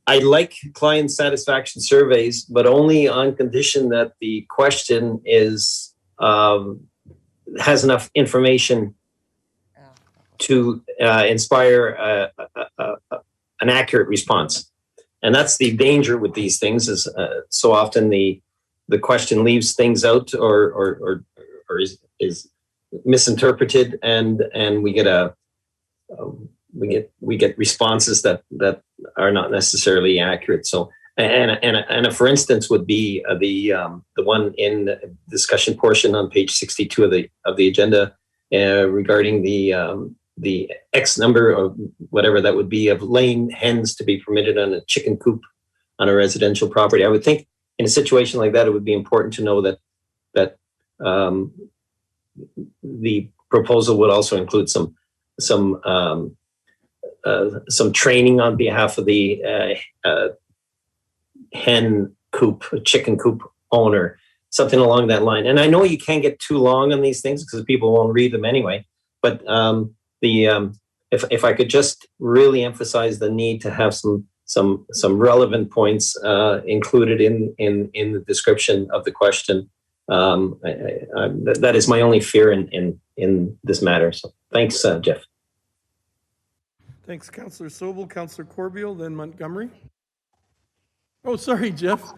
I like client satisfaction surveys, but only on condition that the question is has enough information to inspire an accurate response. And that's the danger with these things, is so often the question leaves things out or is misinterpreted, and we get we get responses that are not necessarily accurate. So, and a for instance would be the one in the discussion portion on page 62 of the agenda regarding the X number of whatever that would be of laying hens to be permitted on a chicken coop on a residential property. I would think in a situation like that, it would be important to know that the proposal would also include some training on behalf of the hen coop, chicken coop owner, something along that line. And I know you can't get too long on these things because people won't read them anyway. But if I could just really emphasize the need to have some relevant points included in the description of the question, that is my only fear in this matter. So thanks, Jeff. Thanks, Councillor Sobel. Councillor Corbeil, then Montgomery. Oh, sorry, Jeff.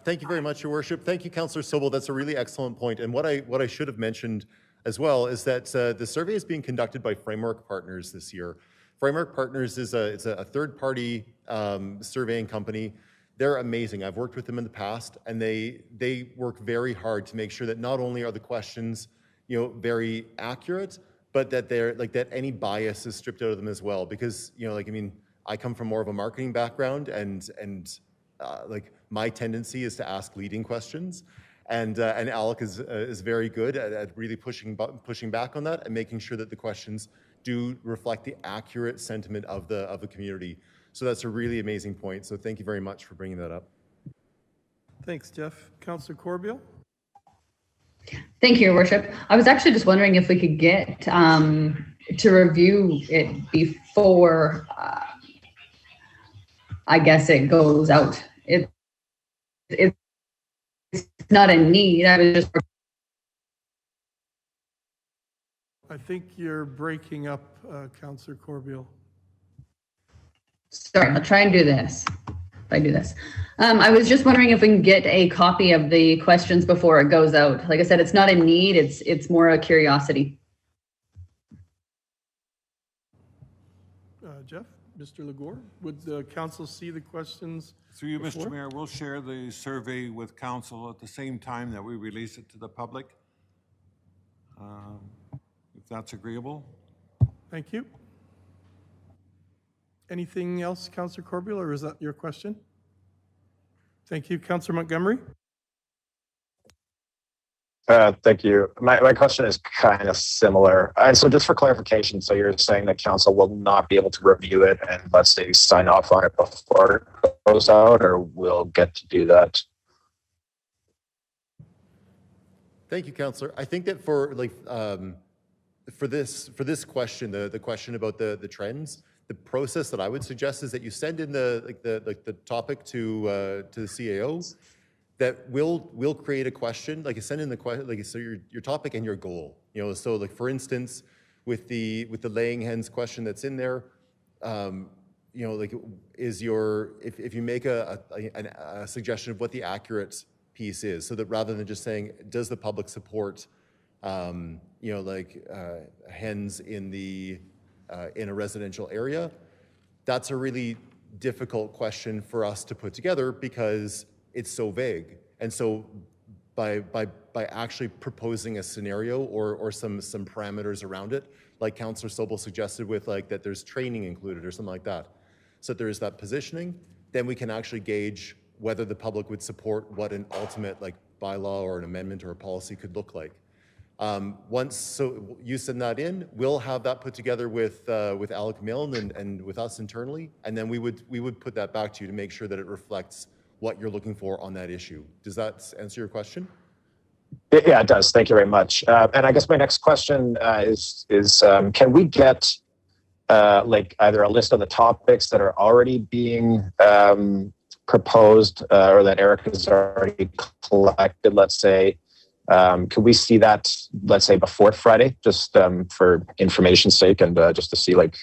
Thank you very much, Your Worship. Thank you, Councillor Sobel. That's a really excellent point. And what I should have mentioned as well is that the survey is being conducted by Framework Partners this year. Framework Partners is a third-party surveying company. They're amazing. I've worked with them in the past, and they work very hard to make sure that not only are the questions, very accurate, but that that any bias is stripped out of them as well. Because I come from more of a marketing background, and my tendency is to ask leading questions, and Alec is very good at really pushing back on that and making sure that the questions do reflect the accurate sentiment of the community. So that's a really amazing point. So thank you very much for bringing that up. Thanks, Jeff. Councillor Corbeil. Thank you, Your Worship. I was actually just wondering if we could get to review it before, I guess it goes out. It's not a need. I was just. I think you're breaking up, Councillor Corbeil. Sorry, I'll try and do this. I do this. I was just wondering if we can get a copy of the questions before it goes out. Like I said, it's not a need, it's more a curiosity. Mr. Legore, would the council see the questions? Through you, before? Mr. Mayor, we'll share the survey with council at the same time that we release it to the public, if that's agreeable. Thank you. Anything else, Councillor Corbeil, or is that your question? Thank you. Councillor Montgomery? Thank you. My question is kind of similar. So just for clarification, so you're saying that council will not be able to review it and let's say sign off on it before it goes out, or we'll get to do that? Thank you, Councillor. I think that for this question, the question about the trends, the process that I would suggest is that you send in the topic to the CAO. That we'll create a question, like you send in the question, like so your topic and your goal. You know, so like for instance, with the laying hens question that's in there, you know, like is your if you make a suggestion of what the accurate piece is, so that rather than just saying does the public support, you know, like hens in a residential area, that's a really difficult question for us to put together because it's so vague. And so by actually proposing a scenario or some parameters around it, like Councillor Sobel suggested with like that there's training included or something like that, so there is that positioning, then we can actually gauge whether the public would support what an ultimate like bylaw or an amendment or a policy could look like. So you send that in, we'll have that put together with Alec Milne and with us internally, and then we would put that back to you to make sure that it reflects what you're looking for on that issue. Does that answer your question? Yeah, it does. Thank you very much. And I guess my next question is can we get like either a list of the topics that are already being proposed or that Eric has already collected, let's say, can we see that, let's say, before Friday, just for information's sake and just to see, like,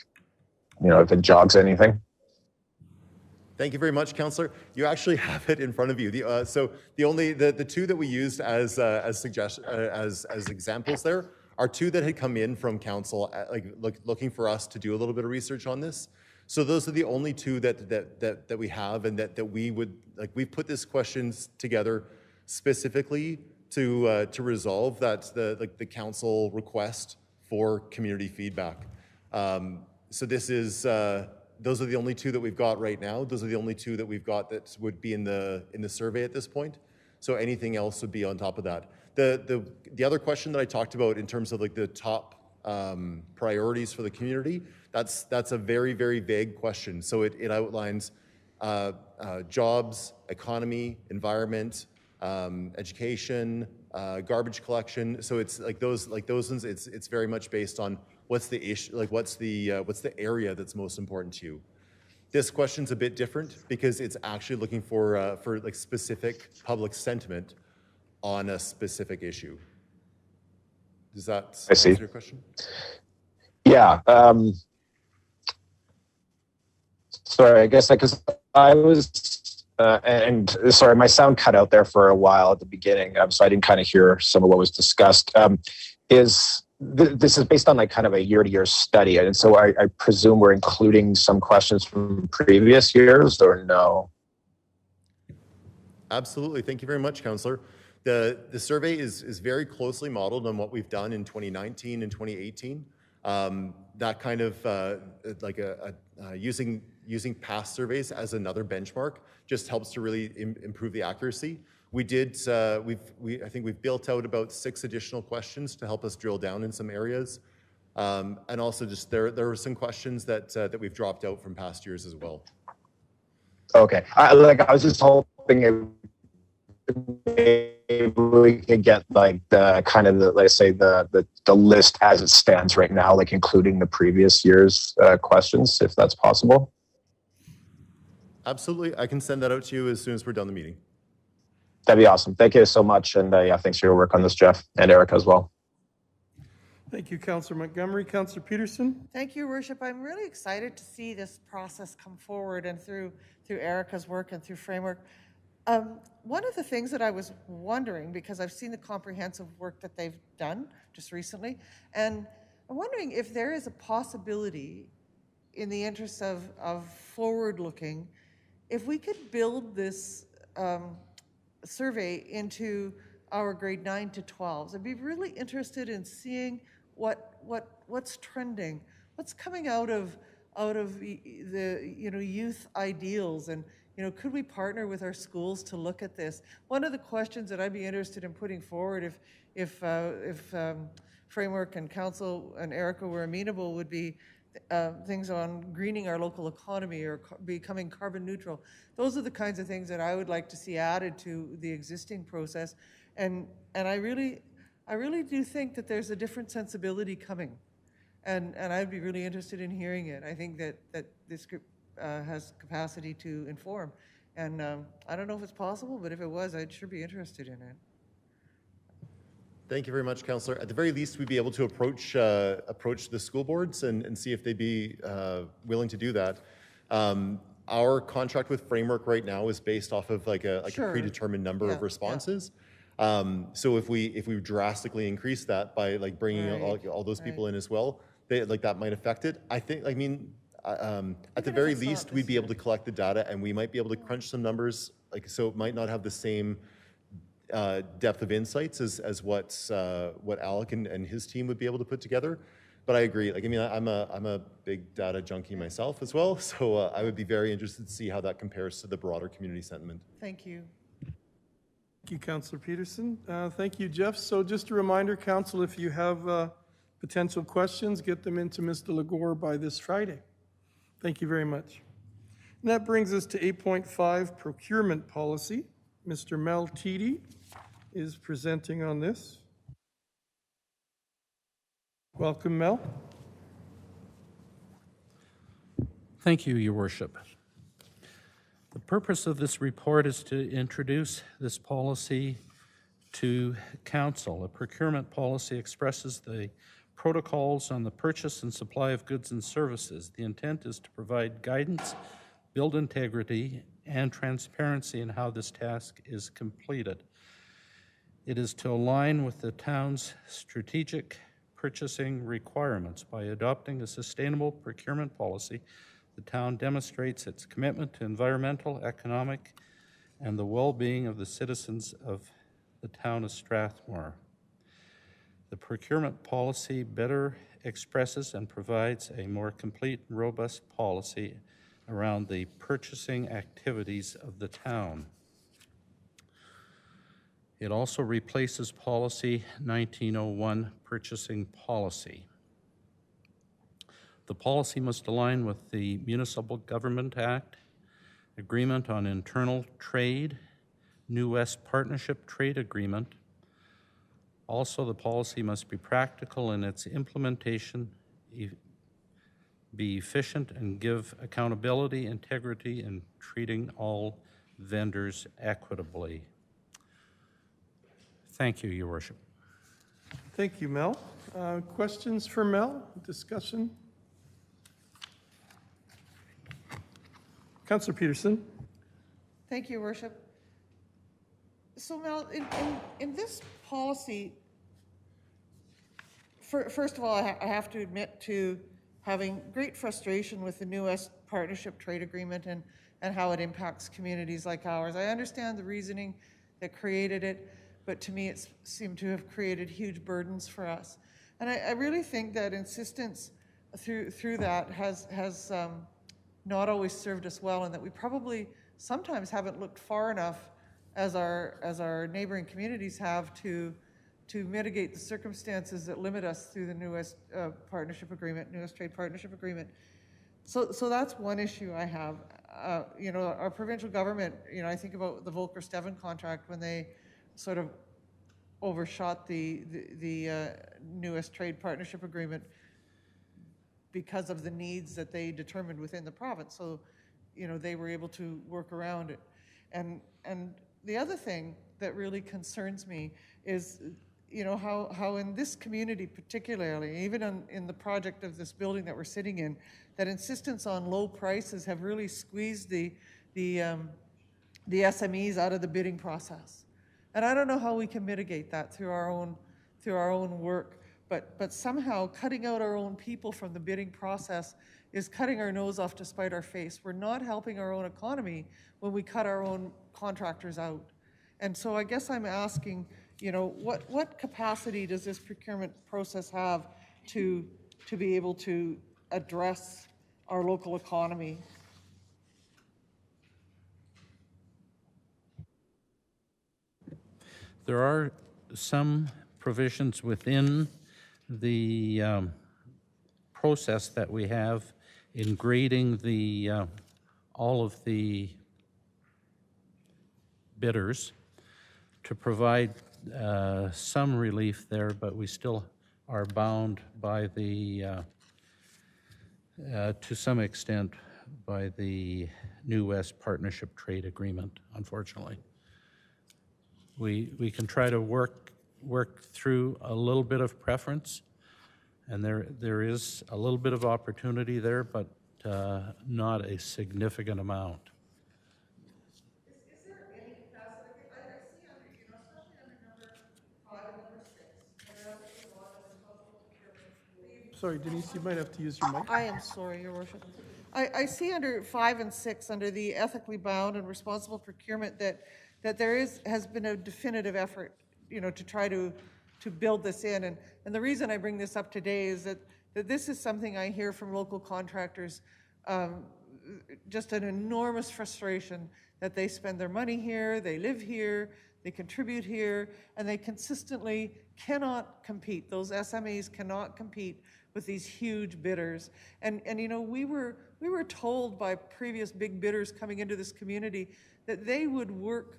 you know, if it jogs anything? Thank you very much, Councillor. You actually have it in front of you. So the two that we used as examples there are two that had come in from council, looking for us to do a little bit of research on this. So those are the only two that we have, and that we would like. We've put these questions together specifically to resolve the council request for community feedback. So this is. Those are the only two that we've got right now. Those are the only two that we've got that would be in the survey at this point. So anything else would be on top of that. The other question that I talked about in terms of like the top priorities for the community, that's a very, very vague question. So it outlines jobs, economy, environment, education, garbage collection. So it's like those ones. It's very much based on what's the issue, like what's the area that's most important to you. This question's a bit different because it's actually looking for like specific public sentiment on a specific issue. Does that answer your question? Yeah. Sorry, I guess because I was, and sorry, my sound cut out there for a while at the beginning, so I didn't kind of hear some of what was discussed. This is based on like kind of a year-to-year study, and so I presume we're including some questions from previous years, or no? Absolutely. Thank you very much, Councillor. The survey is very closely modeled on what we've done in 2019 and 2018. That kind of using past surveys as another benchmark just helps to really improve the accuracy. We did. I think we've built out about 6 additional questions to help us drill down in some areas, and also just there were some questions that we've dropped out from past years as well. Okay, I was just hoping maybe we could get like the kind of let's say the list as it stands right now, like including the previous year's questions, if that's possible. Absolutely, I can send that out to you as soon as we're done the meeting. That'd be awesome. Thank you so much. And yeah, thanks for your work on this, Jeff, and Eric as well. Thank you, Councillor Montgomery. Councillor Peterson? Thank you, Worship. I'm really excited to see this process come forward and through Erica's work and through Framework. One of the things that I was wondering, because I've seen the comprehensive work that they've done just recently, and I'm wondering if there is a possibility in the interest of forward-looking, if we could build this survey into our grade 9 to 12s, I'd be really interested in seeing what's trending, what's coming out of the youth ideals, and could we partner with our schools to look at this? One of the questions that I'd be interested in putting forward if Framework and Council and Erica were amenable would be things on greening our local economy or becoming carbon neutral. Those are the kinds of things that I would like to see added to the existing process, and I really do think that there's a different sensibility coming, and I'd be really interested in hearing it. I think that this group has capacity to inform, and I don't know if it's possible, but if it was, I'd sure be interested in it. Thank you very much, Councillor. At the very least, we'd be able to approach the school boards and see if they'd be willing to do that. Our contract with Framework right now is based off of like a predetermined number of responses. So if we drastically increase that by like bringing all those people in as well, that might affect it. I think, at the very least, we'd be able to collect the data, and we might be able to crunch some numbers, so it might not have the same depth of insights as what Alec and his team would be able to put together. But I agree. I'm a big data junkie myself as well, so I would be very interested to see how that compares to the broader community sentiment. Thank you. Thank you, Councillor Peterson. Thank you, Jeff. So just a reminder, Council, if you have potential questions, get them into Mr. Legore by this Friday. Thank you very much. And that brings us to 8.5, Procurement Policy. Mr. Mel Teedy is presenting on this. Welcome, Mel. Thank you, Your Worship. The purpose of this report is to introduce this policy to Council. A procurement policy expresses the protocols on the purchase and supply of goods and services. The intent is to provide guidance, build integrity, and transparency in how this task is completed. It is to align with the town's strategic purchasing requirements. By adopting a sustainable procurement policy, the town demonstrates its commitment to environmental, economic, and the well-being of the citizens of the town of Strathmore. The procurement policy better expresses and provides a more complete and robust policy around the purchasing activities of the town. It also replaces Policy 1901, Purchasing Policy. The policy must align with the Municipal Government Act, Agreement on Internal Trade, New West Partnership Trade Agreement. Also, the policy must be practical in its implementation, be efficient, and give accountability, integrity, and treating all vendors equitably. Thank you, Your Worship. Thank you, Mel. Questions for Mel? Discussion? Councillor Peterson. Thank you, Your Worship. So Mel, in this policy, first of all, I have to admit to having great frustration with the New West Partnership Trade Agreement and how it impacts communities like ours. I understand the reasoning that created it, but to me it seemed to have created huge burdens for us. And I really think that insistence through that has not always served us well, and that we probably sometimes haven't looked far enough as our neighboring communities have to mitigate the circumstances that limit us through the New West Partnership Agreement, New West Trade Partnership Agreement. So that's one issue I have. Our provincial government, I think about the Volker-Steven contract when they sort of overshot the New West Trade Partnership Agreement because of the needs that they determined within the province. So, they were able to work around it. And the other thing that really concerns me is, how in this community particularly, even in the project of this building that we're sitting in, that insistence on low prices have really squeezed the SMEs out of the bidding process. And I don't know how we can mitigate that through our own work, but somehow cutting out our own people from the bidding process is cutting our nose off to spite our face. We're not helping our own economy when we cut our own contractors out. And so I guess I'm asking, you know, what capacity does this procurement process have to be able to address our local economy? There are some provisions within the process that we have in grading the all of the bidders to provide some relief there, but we still are bound by the, to some extent, by the New West Partnership Trade Agreement, unfortunately. We can try to work through a little bit of preference, and there is a little bit of opportunity there, but not a significant amount. Is there any capacity? I see under, you know, especially under number 5 and number 6, Sorry, Denise, you might have to use your mic. I am sorry, Your Worship. I see under 5 and 6, under the ethically bound and responsible procurement, that there has been a definitive effort, you know, to try to build this in. And the reason I bring this up today is that this is something I hear from local contractors, just an enormous frustration that they spend their money here, they live here, they contribute here, and they consistently cannot compete. Those SMEs cannot compete with these huge bidders. And you know, we were told by previous big bidders coming into this community that they would work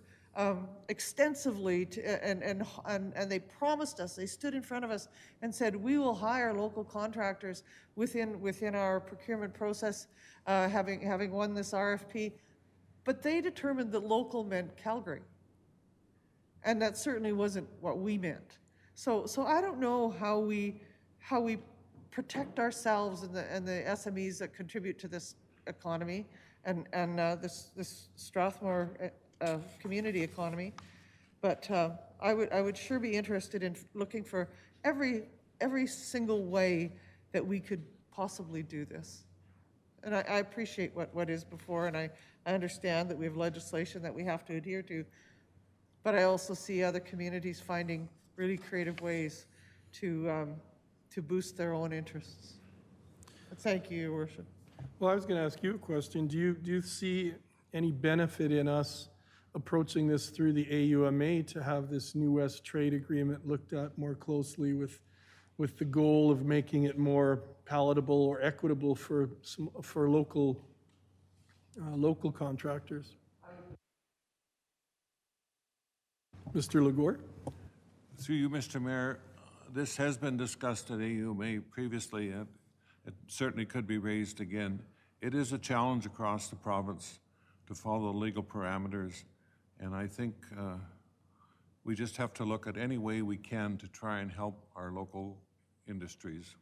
extensively and they promised us, they stood in front of us and said, we will hire local contractors within our procurement process, having won this RFP. But they determined that local meant Calgary. And that certainly wasn't what we meant. So I don't know how we protect ourselves and the SMEs that contribute to this economy and this Strathmore community economy, but I would sure be interested in looking for every single way that we could possibly do this. And I appreciate what is before, and I understand that we have legislation that we have to adhere to, but I also see other communities finding really creative ways to boost their own interests. Thank you, Your Worship. Well, I was going to ask you a question. Do you see any benefit in us approaching this through the AUMA to have this New West trade agreement looked at more closely with the goal of making it more palatable or equitable for local contractors? Mr. Legore? Through you, Mr. Mayor, this has been discussed at AUMA previously, and it certainly could be raised again. It is a challenge across the province to follow the legal parameters, and I think we just have to look at any way we can to try and help our local industries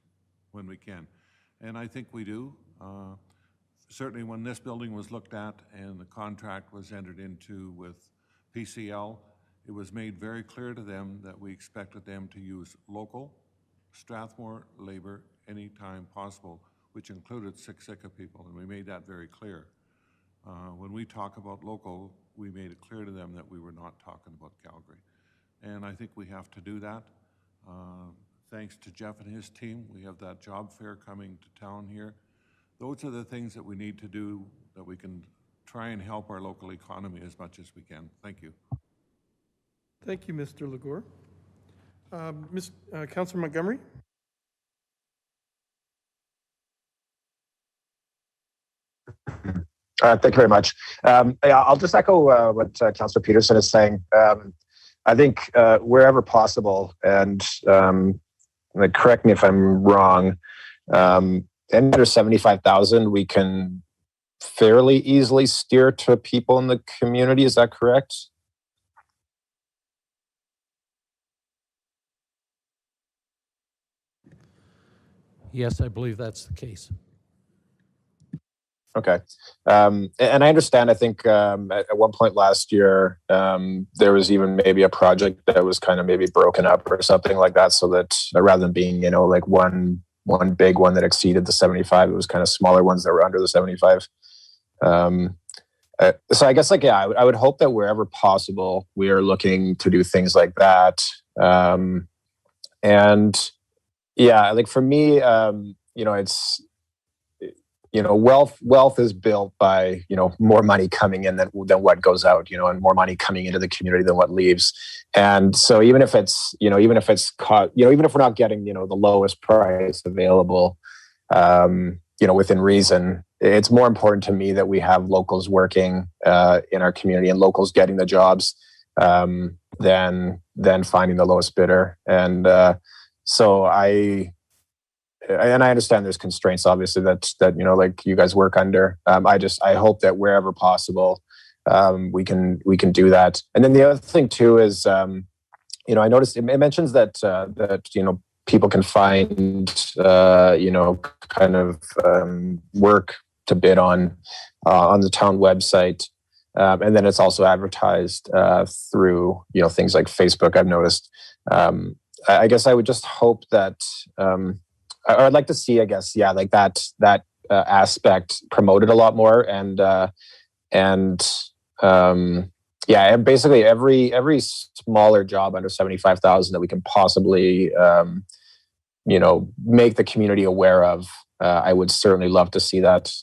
when we can. And I think we do. Certainly when this building was looked at and the contract was entered into with PCL, it was made very clear to them that we expected them to use local Strathmore labor anytime possible, which included Siksika people, and we made that very clear. When we talk about local, we made it clear to them that we were not talking about Calgary. And I think we have to do that. Thanks to Jeff and his team, we have that job fair coming to town here. Those are the things that we need to do, that we can try and help our local economy as much as we can. Thank you. Thank you, Mr. Legore. Councillor Montgomery? Thank you very much. I'll just echo what Councillor Peterson is saying. I think wherever possible, and correct me if I'm wrong, under 75,000, we can fairly easily steer to people in the community. Is that correct? Yes, I believe that's the case. Okay. And I understand, I think at one point last year, there was even maybe a project that was kind of maybe broken up or something like that, so that rather than being, like one one big one that exceeded the 75. It was kind of smaller ones that were under the 75. So I guess I would hope that wherever possible, we are looking to do things like that. And yeah, like for me, it's, wealth is built by, more money coming in than what goes out, and more money coming into the community than what leaves. And so even if it's caught, even if we're not getting, the lowest price available, within reason, it's more important to me that we have locals working in our community and locals getting the jobs than finding the lowest bidder. And so I understand there's constraints, obviously, that like you guys work under. I hope that wherever possible, we can do that. And then the other thing too is, I noticed it mentions that people can find kind of work to bid on the town website, and then it's also advertised through things like Facebook. I've noticed. I guess I would just hope that. I'd like to see, I guess, like that aspect promoted a lot more, and basically every smaller job under 75,000 that we can possibly, make the community aware of. I would certainly love to see that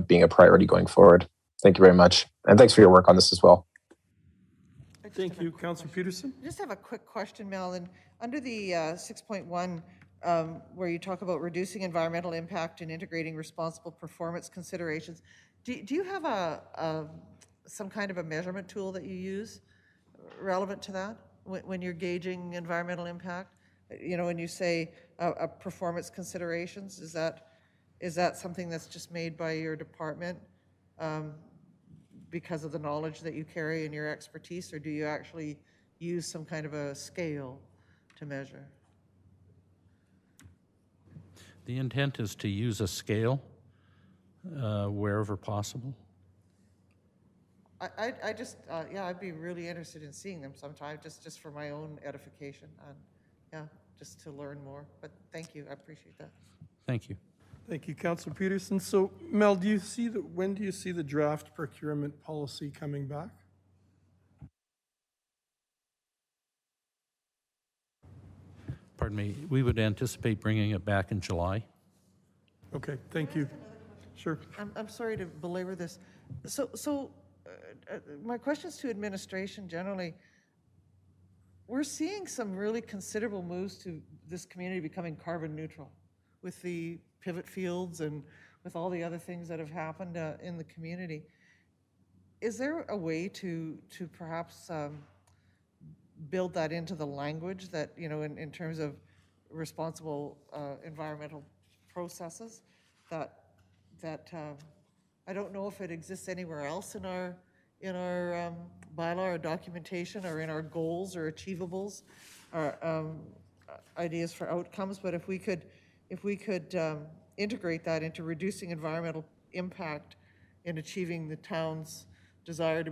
being a priority going forward. Thank you very much, and thanks for your work on this as well. Thank you, Councillor Peterson. I just have a quick question, Mel. And under the 6.1, where you talk about reducing environmental impact and integrating responsible performance considerations, do you have some kind of a measurement tool that you use relevant to that when you're gauging environmental impact? When you say performance considerations, is that something that's just made by your department because of the knowledge that you carry and your expertise, or do you actually use some kind of a scale to measure? The intent is to use a scale wherever possible. I just, I'd be really interested in seeing them sometime, just for my own edification, and just to learn more. But thank you, I appreciate that. Thank you. Thank you, Councillor Peterson. So, Mel, when do you see the draft procurement policy coming back? Pardon me, we would anticipate bringing it back in July. Okay, thank you. Sure. I'm sorry to belabor this. So my questions to administration generally, we're seeing some really considerable moves to this community becoming carbon neutral with the pivot fields and with all the other things that have happened in the community. Is there a way to perhaps build that into the language that, in terms of responsible environmental processes, that I don't know if it exists anywhere else in our bylaw or documentation or in our goals or achievables or ideas for outcomes, but if we could integrate that into reducing environmental impact in achieving the town's desire to be